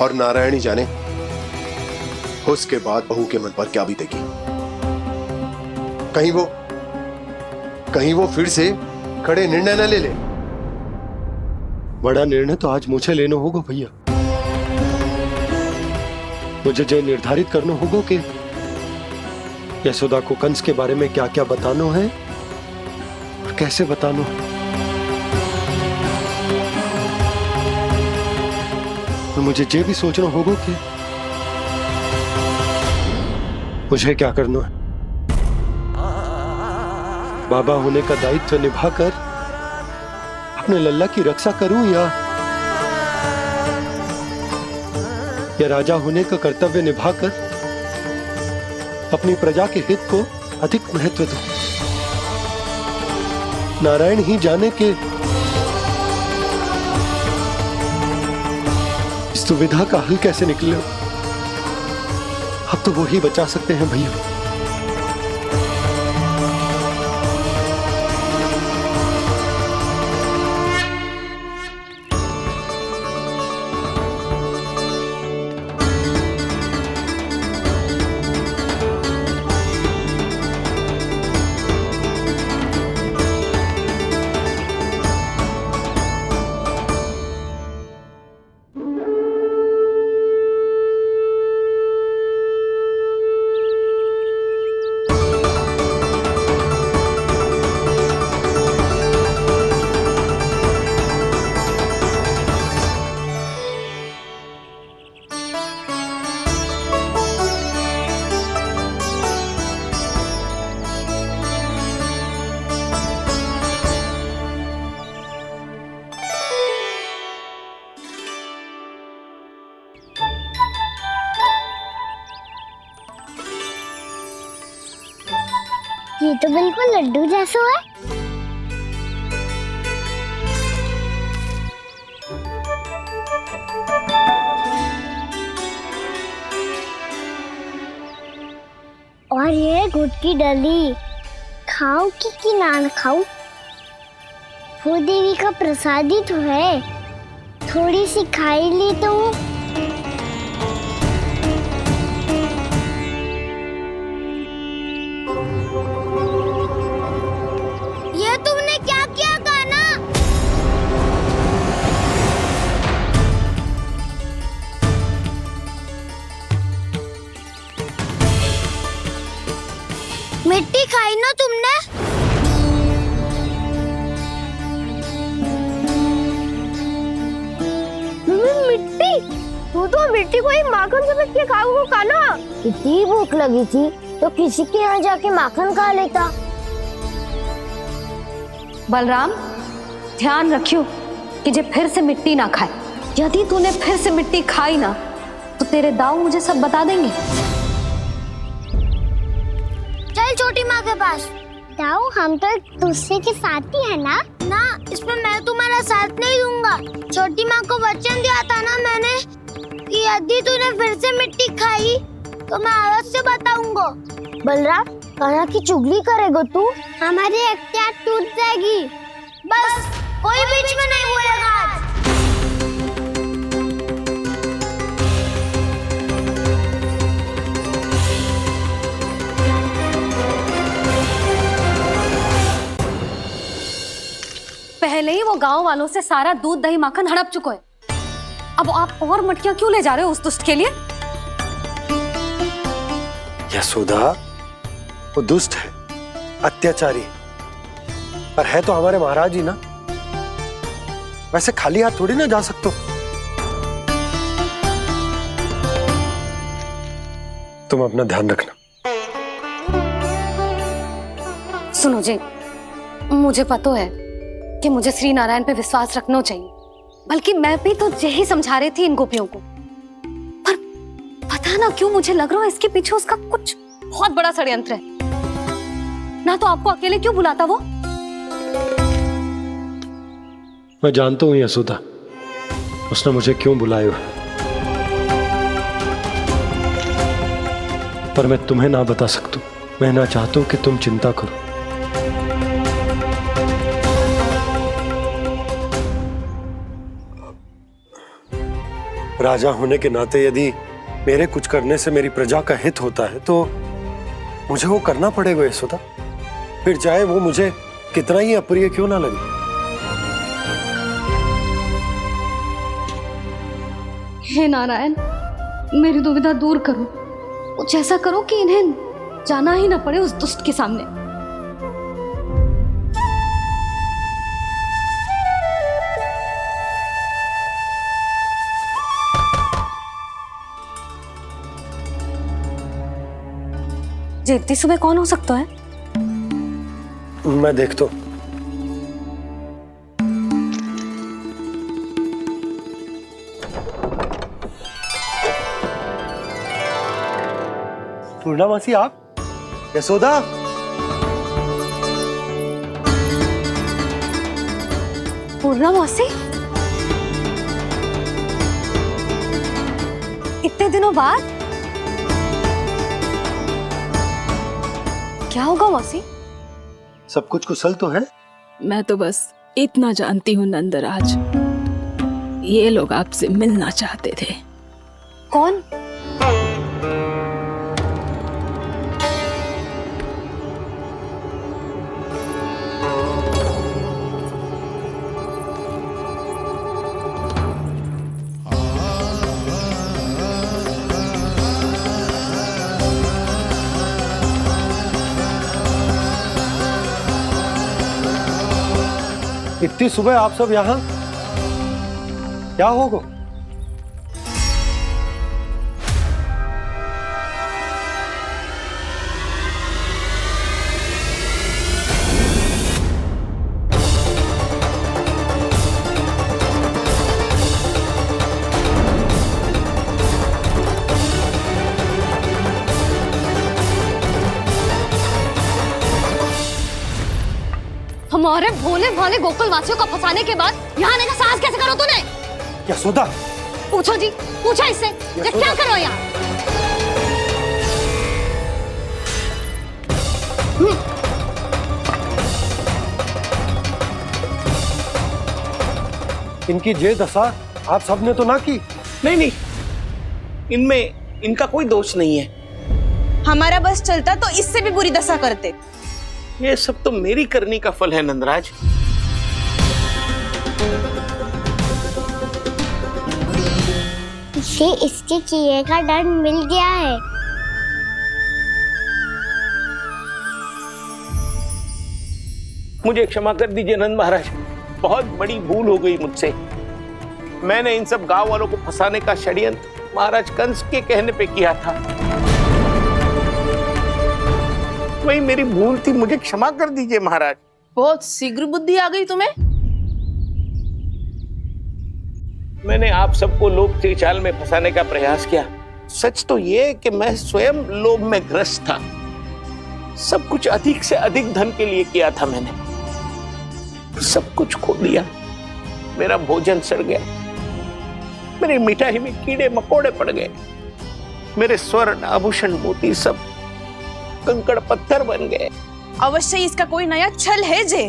और नारायणी जाने उसके बाद बहू के मन पर क्या बीतेगी। कहीं वो फिर से खड़े निर्णय न ले ले। बड़ा निर्णय तो आज मुझे लेना होगा भैया। मुझे जो निर्धारित करना होगा कि यशोदा को कंस के बारे में क्या क्या बताना है और कैसे बताना है। और मुझे ये भी सोचना होगा कि मुझे क्या करना है। बाबा होने का दायित्व निभाकर अपने लल्ला की रक्षा करूं या राजा होने का कर्तव्य निभाकर अपनी प्रजा के हित को अधिक महत्व दूं। नारायण ही जाने के इस दुविधा का हल कैसे निकले। अब तो वो ही बचा सकते हैं भैया। ये तो बिल्कुल लड्डू जैसा है। और ये गुड़ की डली खाऊं कि ना खाऊं? वो देवी का प्रसाद ही तो है, थोड़ी सी खाई ली तो। ये तुमने क्या किया कान्हा? मिट्टी खाई ना तुमने? मिट्टी? तू तो मिट्टी को ही माखन समेट के खा ना। इतनी भूख लगी थी तो किसी के यहाँ जाके माखन खा लेता। बलराम, ध्यान रखियो कि जे फिर से मिट्टी ना खाए। यदि तूने फिर से मिट्टी खाई ना तो तेरे दाऊ मुझे सब बता देंगे। चल छोटी माँ के पास। दाऊ, हम तो एक दूसरे के साथी है ना? ना, इसमें मैं तुम्हारा साथ नहीं दूंगा। छोटी माँ को वचन दिया था ना मैंने कि यदि तूने फिर से मिट्टी खाई तो मैं आवाज से बताऊंगा। बलराम, कान्हा की चुगली करेगा तू? हमारी अख्तियार टूट जाएगी। बस कोई बीच में नहीं बोलेगा आज। पहले ही वो गांव वालों से सारा दूध दही माखन हड़प चुका है। अब आप और मटकियां क्यों ले जा रहे हो उस दुष्ट के लिए? यशोदा, वो दुष्ट है, अत्याचारी, पर है तो हमारे महाराज ही ना। वैसे खाली हाथ थोड़ी ना जा सकते हो। तुम अपना ध्यान रखना। सुनो जी, मुझे पता है कि मुझे श्री नारायण पे विश्वास रखना चाहिए, बल्कि मैं भी तो यही समझा रही थी इन गोपियों को। पर पता ना क्यों मुझे लग रहा है इसके पीछे उसका कुछ बहुत बड़ा षड्यंत्र है। ना तो आपको अकेले क्यों बुलाता वो? मैं जानता हूं यशोदा, उसने मुझे क्यों बुलाया है, पर मैं तुम्हें ना बता सकता। मैं ना चाहता हूं कि तुम चिंता करो। राजा होने के नाते यदि मेरे कुछ करने से मेरी प्रजा का हित होता है तो मुझे वो करना पड़ेगा यशोदा, फिर चाहे वो मुझे कितना ही अप्रिय क्यों ना लगे। हे नारायण, मेरी दुविधा दूर करो। कुछ ऐसा करो कि इन्हें जाना ही ना पड़े उस दुष्ट के सामने। जी, इतनी सुबह कौन हो सकता है? मैं देखता हूं। पूर्णामासी, आप? यशोदा, पूर्णामासी, इतने दिनों बाद? क्या होगा मौसी? सब कुछ कुशल तो है? मैं तो बस इतना जानती हूँ नंदराज, ये लोग आपसे मिलना चाहते थे। कौन? इतनी सुबह आप सब यहाँ? क्या होगा? हमारे भोले भाले गोकुल वासियों को फंसाने के बाद यहाँ आने का साहस कैसे करो तूने? यशोदा, पूछो जी, पूछो इससे, ये क्या करो यहाँ? इनकी ये दशा आप सबने तो ना की? नहीं नहीं, इनमें इनका कोई दोष नहीं है। हमारा बस चलता तो इससे भी बुरी दशा करते। ये सब तो मेरी करनी का फल है नंदराज। इसे इसके किए का दंड मिल गया है। मुझे क्षमा कर दीजिए नंद महाराज, बहुत बड़ी भूल हो गई मुझसे। मैंने इन सब गांव वालों को फंसाने का षड्यंत्र महाराज कंस के कहने पे किया था। वही मेरी भूल थी, मुझे क्षमा कर दीजिए महाराज। बहुत शीघ्र बुद्धि आ गई तुम्हें। मैंने आप सबको लोभ के जाल में फंसाने का प्रयास किया। सच तो ये कि मैं स्वयं लोभ में ग्रस्त था। सब कुछ अधिक से अधिक धन के लिए किया था मैंने। सब कुछ खो दिया। मेरा भोजन सड़ गया, मेरी मिठाई में कीड़े मकोड़े पड़ गए, मेरे स्वर्ण आभूषण मोती सब कंकड़ पत्थर बन गए। अवश्य इसका कोई नया छल है जे।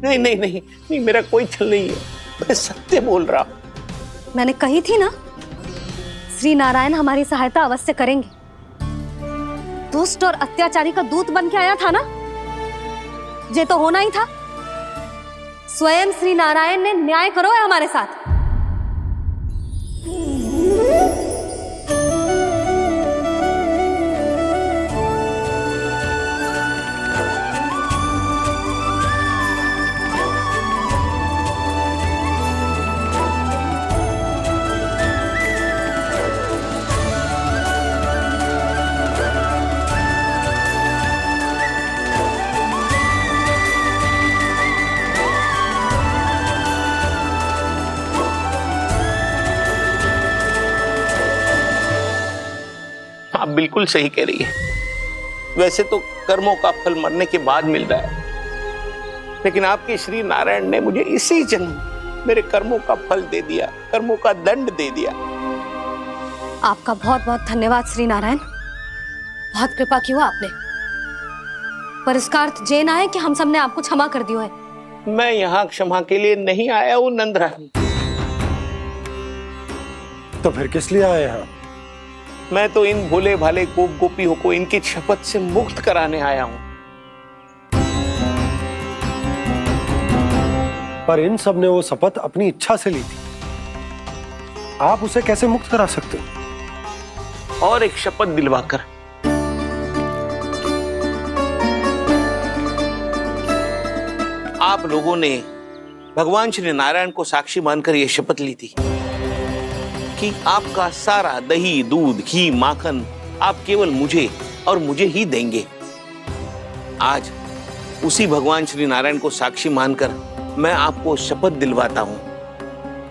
नहीं नहीं नहीं नहीं, मेरा कोई छल नहीं है, मैं सत्य बोल रहा हूं। मैंने कही थी ना, श्री नारायण हमारी सहायता अवश्य करेंगे। दुष्ट और अत्याचारी का दूत बन के आया था ना, ये तो होना ही था। स्वयं श्री नारायण ने न्याय करो है हमारे साथ। आप बिल्कुल सही कह रही है। वैसे तो कर्मों का फल मरने के बाद मिल रहा है, लेकिन आपके श्री नारायण ने मुझे इसी जन्म मेरे कर्मों का फल दे दिया, कर्मों का दंड दे दिया। आपका बहुत बहुत धन्यवाद श्री नारायण, बहुत कृपा की हो आपने। पर इसका अर्थ ये ना है कि हम सबने आपको क्षमा कर दियो है। मैं यहाँ क्षमा के लिए नहीं आया हूँ नंदरानी। तो फिर किस लिए आए हैं? मैं तो इन भोले भाले गोप गोपियों को इनकी शपथ से मुक्त कराने आया हूं। पर इन सब ने वो शपथ अपनी इच्छा से ली थी, आप उसे कैसे मुक्त करा सकते हो? और एक शपथ दिलवाकर। आप लोगों ने भगवान श्री नारायण को साक्षी मानकर यह शपथ ली थी कि आपका सारा दही, दूध, घी, माखन आप केवल मुझे और मुझे ही देंगे। आज उसी भगवान श्री नारायण को साक्षी मानकर मैं आपको शपथ दिलवाता हूं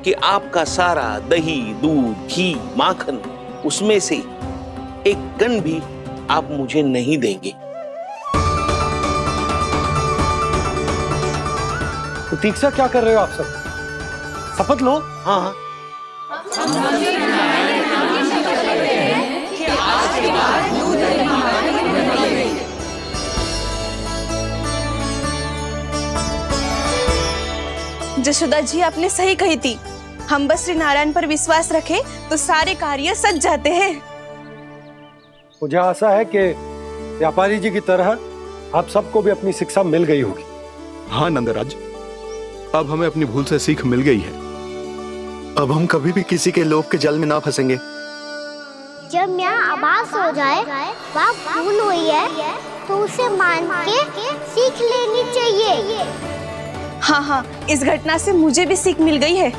कि आपका सारा दही, दूध, घी, माखन उसमें से एक कण भी आप मुझे नहीं देंगे। प्रतीक्षा क्या कर रहे हो आप सब? शपथ लो। हाँ जशोदा जी, आपने सही कही थी। हम बस श्री नारायण पर विश्वास रखें तो सारे कार्य सज जाते हैं। मुझे आशा है कि व्यापारी जी की तरह आप सबको भी अपनी शिक्षा मिल गई होगी। हाँ नंदराज, अब हमें अपनी भूल से सीख मिल गई है। अब हम कभी भी किसी के लोभ के जल में ना फंसेंगे। जब यहाँ आभास हो जाए वह भूल हुई है तो उसे मान के सीख लेनी चाहिए। हाँ हाँ, इस घटना से मुझे भी सीख मिल गई है।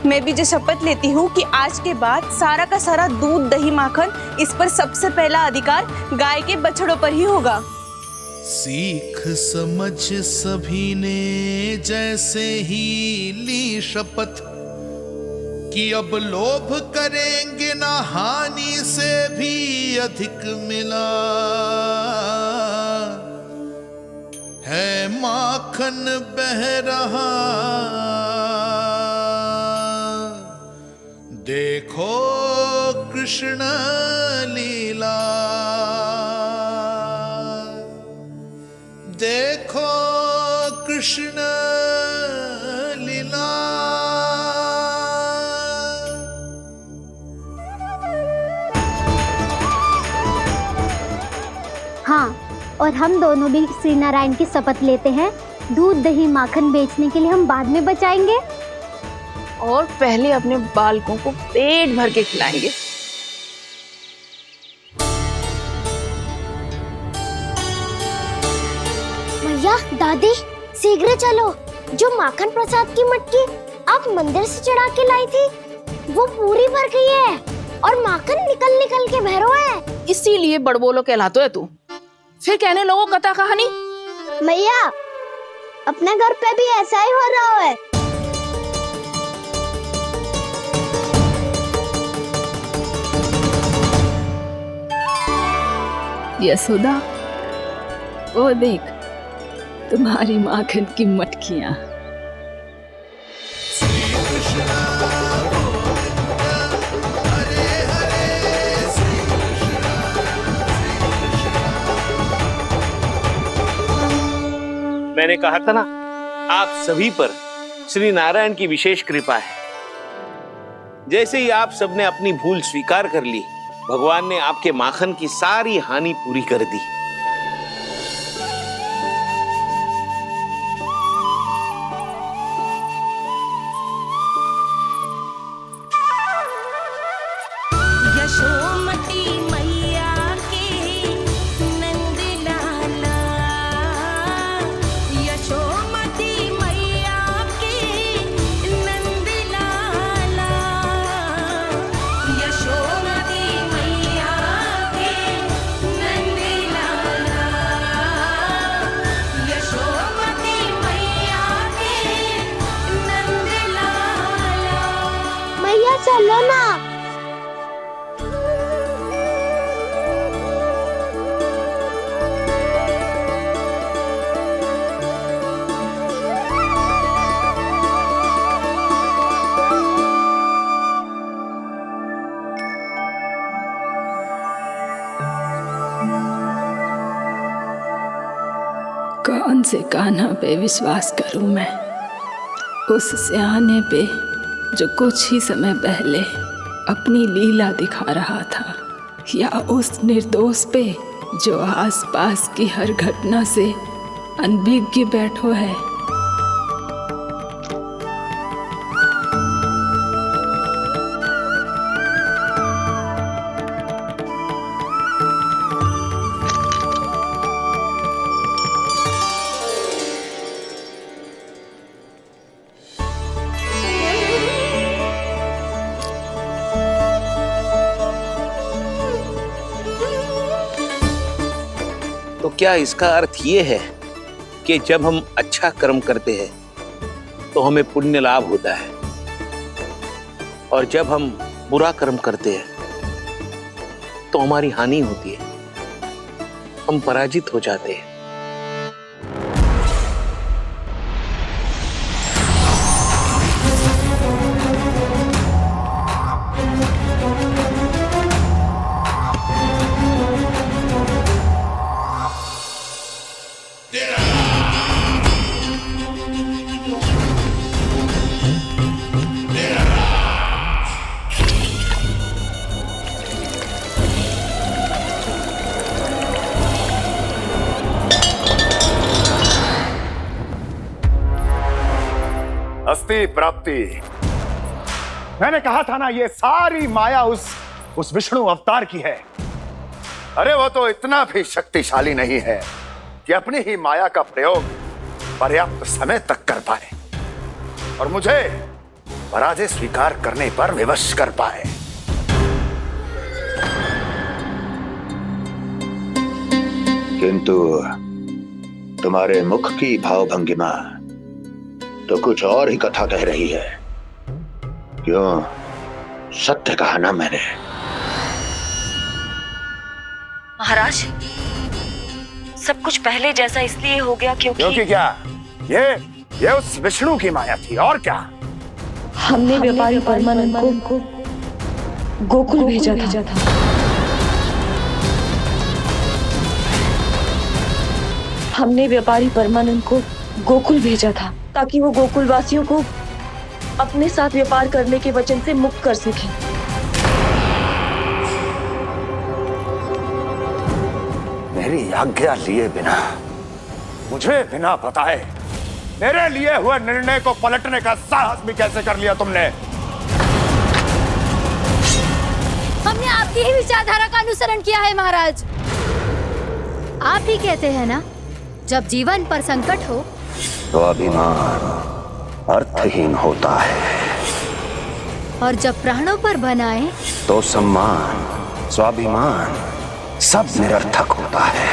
मैं भी जो शपथ लेती हूँ कि आज के बाद सारा का सारा दूध, दही, माखन इस पर सबसे पहला अधिकार गाय के बछड़ों पर ही होगा। सीख समझ सभी ने जैसे ही ली शपथ कि अब लोभ करेंगे ना हानि से भी अधिक मिला है, माखन बह रहा देखो कृष्ण लीला, देखो कृष्ण लीला। हाँ, और हम दोनों भी श्री नारायण की शपथ लेते हैं, दूध, दही, माखन बेचने के लिए हम बाद में बचाएंगे और पहले अपने बालकों को पेट भर के खिलाएंगे। मैया, दादी, शीघ्र चलो। जो माखन प्रसाद की मटकी आप मंदिर से चढ़ा के लाई थी वो पूरी भर गई है और माखन निकल निकल के भरो है। इसीलिए बड़बोलो कहलाते है तू। फिर कहने लगो कथा कहानी। मैया अपने घर पे भी ऐसा ही हो रहा है। यशोदा, वो देख तुम्हारी माखन की मटकियां। मैंने कहा था ना, आप सभी पर श्री नारायण की विशेष कृपा है। जैसे ही आप सबने अपनी भूल स्वीकार कर ली, भगवान ने आपके माखन की सारी हानि पूरी कर दी। यशोमती मैया के नंद लाला, यशोमती मैया के नंद लाला, यशोमती मैया के नंद लाला, यशोमती मैया के नंद लाला। मैया चलो ना। कौन से कान्हा पे विश्वास करूं मैं? उस सियाने पे जो कुछ ही समय पहले अपनी लीला दिखा रहा था, या उस निर्दोष पे जो आसपास की हर घटना से अनभिज्ञ बैठो है? तो क्या इसका अर्थ ये है कि जब हम अच्छा कर्म करते हैं तो हमें पुण्य लाभ होता है, और जब हम बुरा कर्म करते हैं तो हमारी हानि होती है, हम पराजित हो जाते हैं? अस्ति प्राप्ति। मैंने कहा था ना, ये सारी माया उस विष्णु अवतार की है। अरे वो तो इतना भी शक्तिशाली नहीं है कि अपनी ही माया का प्रयोग पर्याप्त समय तक कर पाए और मुझे पराजय स्वीकार करने पर विवश कर पाए। किंतु तुम्हारे मुख की भावभंगिमा तो कुछ और ही कथा कह रही है। क्यों? सत्य कहा ना मैंने। महाराज, सब कुछ पहले जैसा इसलिए हो गया क्योंकि क्या? ये उस विष्णु की माया थी, और क्या? हमने व्यापारी परमानंद को गोकुल भेजा था। हमने व्यापारी परमानंद को गोकुल भेजा था ताकि वो गोकुल वासियों को अपने साथ व्यापार करने के वचन से मुक्त कर सके। मेरी आज्ञा लिए बिना, मुझे बिना बताए मेरे लिए हुए निर्णय को पलटने का साहस भी कैसे कर लिया तुमने? हमने आपकी ही विचारधारा का अनुसरण किया है महाराज। आप ही कहते हैं ना, जब जीवन पर संकट हो तो अभिमान अर्थहीन होता है, और जब प्राणों पर बनाए तो सम्मान स्वाभिमान सब निरर्थक होता है।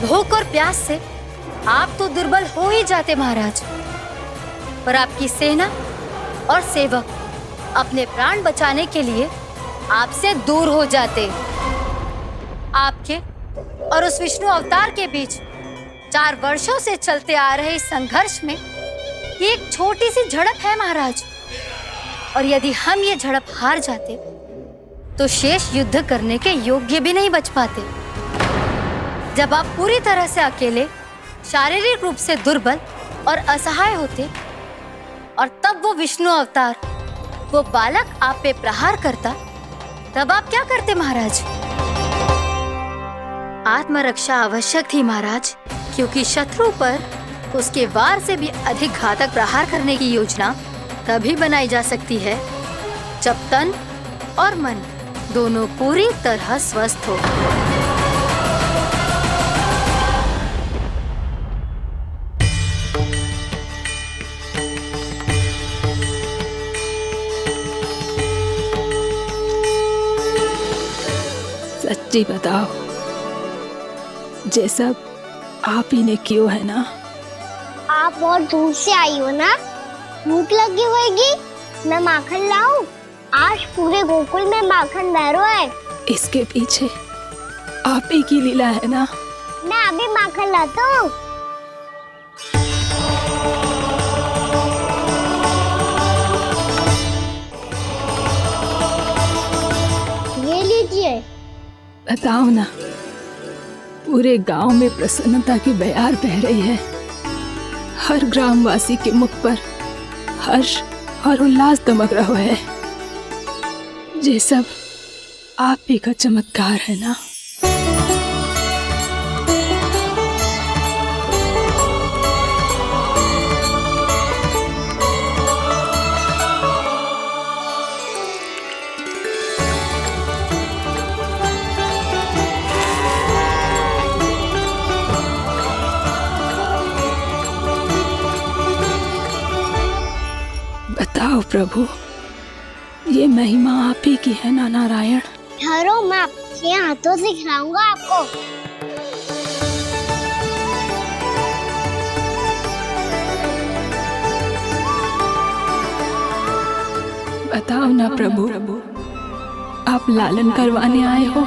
भूख और प्यास से आप तो दुर्बल हो ही जाते महाराज, पर आपकी सेना और सेवक अपने प्राण बचाने के लिए आपसे दूर हो जाते। आपके और उस विष्णु अवतार के बीच 4 वर्षों से चलते आ रहे इस संघर्ष में ये एक छोटी सी झड़प है महाराज, और यदि हम ये झड़प हार जाते तो शेष युद्ध करने के योग्य भी नहीं बच पाते। जब आप पूरी तरह से अकेले, शारीरिक रूप से दुर्बल और असहाय होते, और तब वो विष्णु अवतार, वो बालक आप पे प्रहार करता, तब आप क्या करते महाराज? आत्मरक्षा आवश्यक थी महाराज, क्योंकि शत्रु पर उसके वार से भी अधिक घातक प्रहार करने की योजना तभी बनाई जा सकती है जब तन और मन दोनों पूरी तरह स्वस्थ हो। सच्ची बताओ, ये सब आप ही ने क्यों है ना? आप और दूर से आई हो ना, भूख लगी होगी। मैं माखन लाऊं? आज पूरे गोकुल में माखन बह रहा है। इसके पीछे आप ही की लीला है ना? मैं अभी माखन लाता हूँ। ये लीजिए। बताओ ना, पूरे गांव में प्रसन्नता की बयार बह रही है। हर ग्रामवासी के मुख पर हर्ष और उल्लास दमक रहा है। ये सब आप ही का चमत्कार है ना? बताओ प्रभु, ये महिमा आप ही की है ना नारायण? ठहरो, मैं आपके हाथों से खिलाऊंगा आपको। बताओ ना प्रभु, आप लालन करवाने आए हो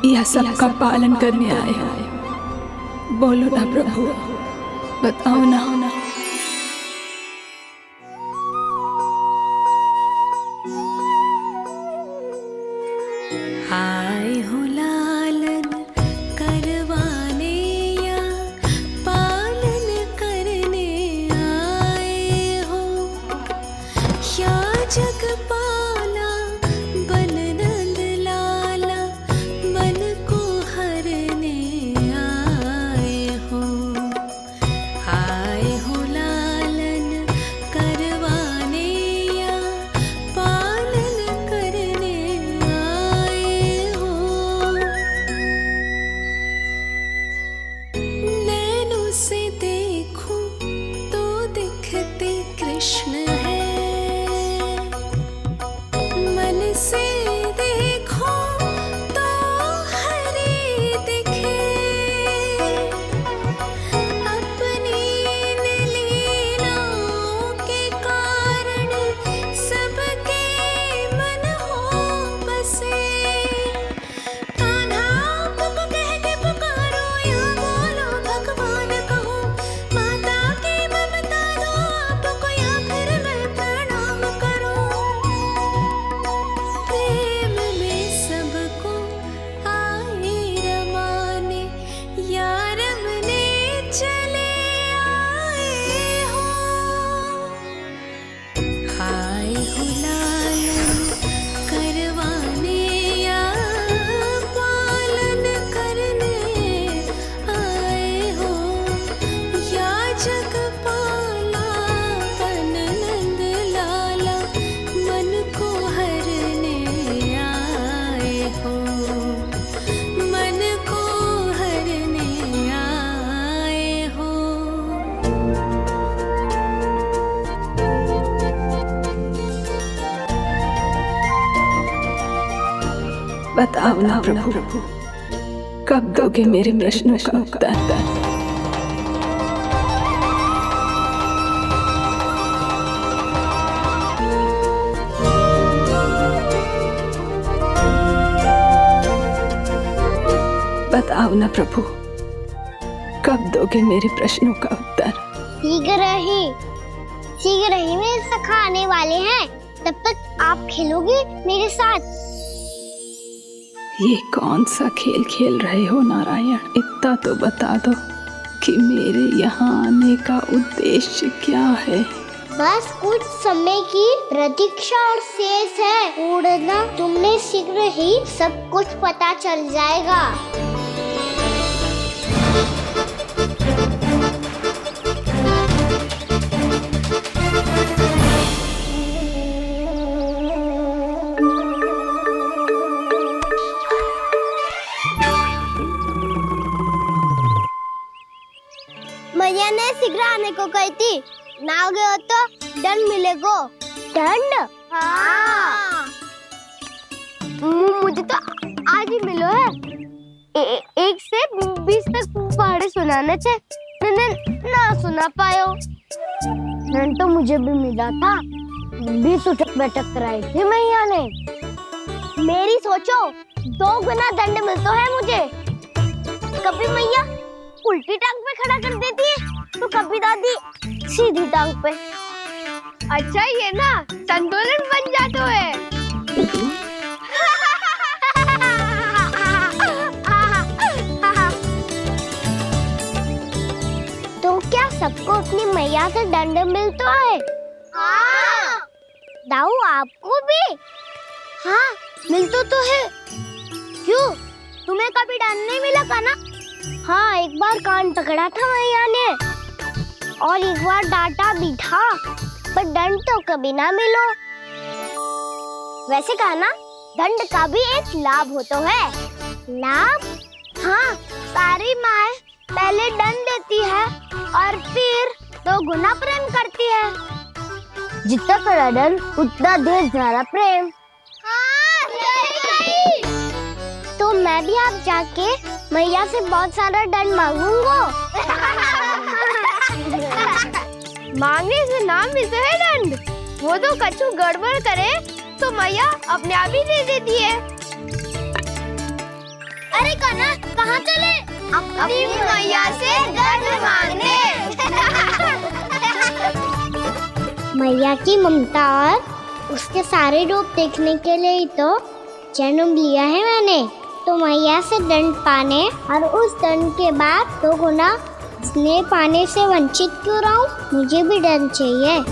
या सबका पालन करने आए हो? बोलो ना प्रभु, बताओ ना। आए हो लालन करवाने या पालन करने आए हो, या जगपाला बन नंद लाला मन को हरने आए हो। आए हो बताओ ना प्रभु, कब दोगे मेरे प्रश्नों का उत्तर? बताओ ना प्रभु, कब दोगे मेरे प्रश्नों का उत्तर? शीघ्र ही मेरे सखा आने वाले हैं, तब तक आप खेलोगे मेरे साथ। ये कौन सा खेल खेल रहे हो नारायण? इतना तो बता दो कि मेरे यहाँ आने का उद्देश्य क्या है? बस कुछ समय की प्रतीक्षा और शेष है। उड़ना तुमने शीघ्र ही सब कुछ पता चल जाएगा। मैया ने शीघ्र आने को कही थी, ना हो गए तो दंड मिलेगा। दंड? हाँ। मुझे तो आज ही मिलो है। 1 से 20 तक पहाड़े सुनाने थे, ना सुना पायो। दंड तो मुझे भी मिला था, 20 उठक बैठक कराई थी मैया ने। मेरी सोचो, 2 गुना दंड मिलता है मुझे। कभी मैया उल्टी टांग पे खड़ा कर देती है, तो कभी दादी सीधी टांग पे। अच्छा ये ना संतुलन बन जाता है। तो क्या सबको अपनी मैया से दंड मिलता है? हाँ। दाऊ आपको भी? हाँ मिलता तो है। क्यों, तुम्हें कभी दंड नहीं मिला का ना? हाँ, एक बार कान पकड़ा था मैया ने और एक बार डांटा भी था, पर दंड तो कभी ना मिलो। वैसे कहा ना, दंड का भी एक लाभ होता है। लाभ? हाँ, सारी माँ पहले दंड देती है और फिर 2 गुना प्रेम करती है। जितना बड़ा दंड उतना ढेर सारा प्रेम। हाँ, सही। तो मैं भी आप जाके मैया से बहुत सारा दंड मांगूंगा। मांगने से ना मिलता है दंड, वो तो कछु गड़बड़ करे तो मैया अपने आप ही दे देती है। अरे कना, कहाँ चले? अपनी मैया से दंड मांगने। मैया की ममता और उसके सारे रूप देखने के लिए ही तो जन्म लिया है मैंने। तो मैया से दंड पाने और उस दंड के बाद 2 गुना स्नेह पाने से वंचित क्यों रहूं? मुझे भी दंड चाहिए।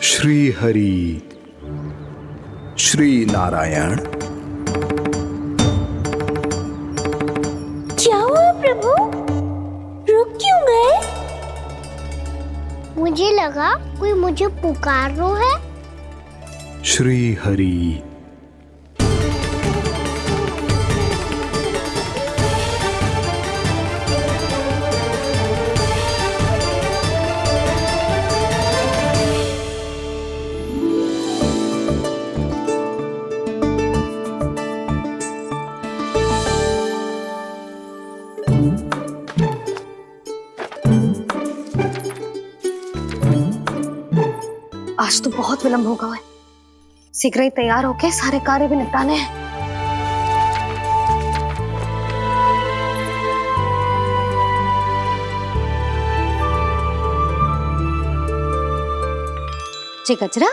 श्री हरि, श्री नारायण। क्या हुआ प्रभु? रुक क्यों गए? मुझे लगा कोई मुझे पुकार रहा है। श्री हरि। आज तो बहुत विलंब होगा है, शीघ्र ही तैयार होके सारे कार्य भी निपटाने हैं। जी गजरा,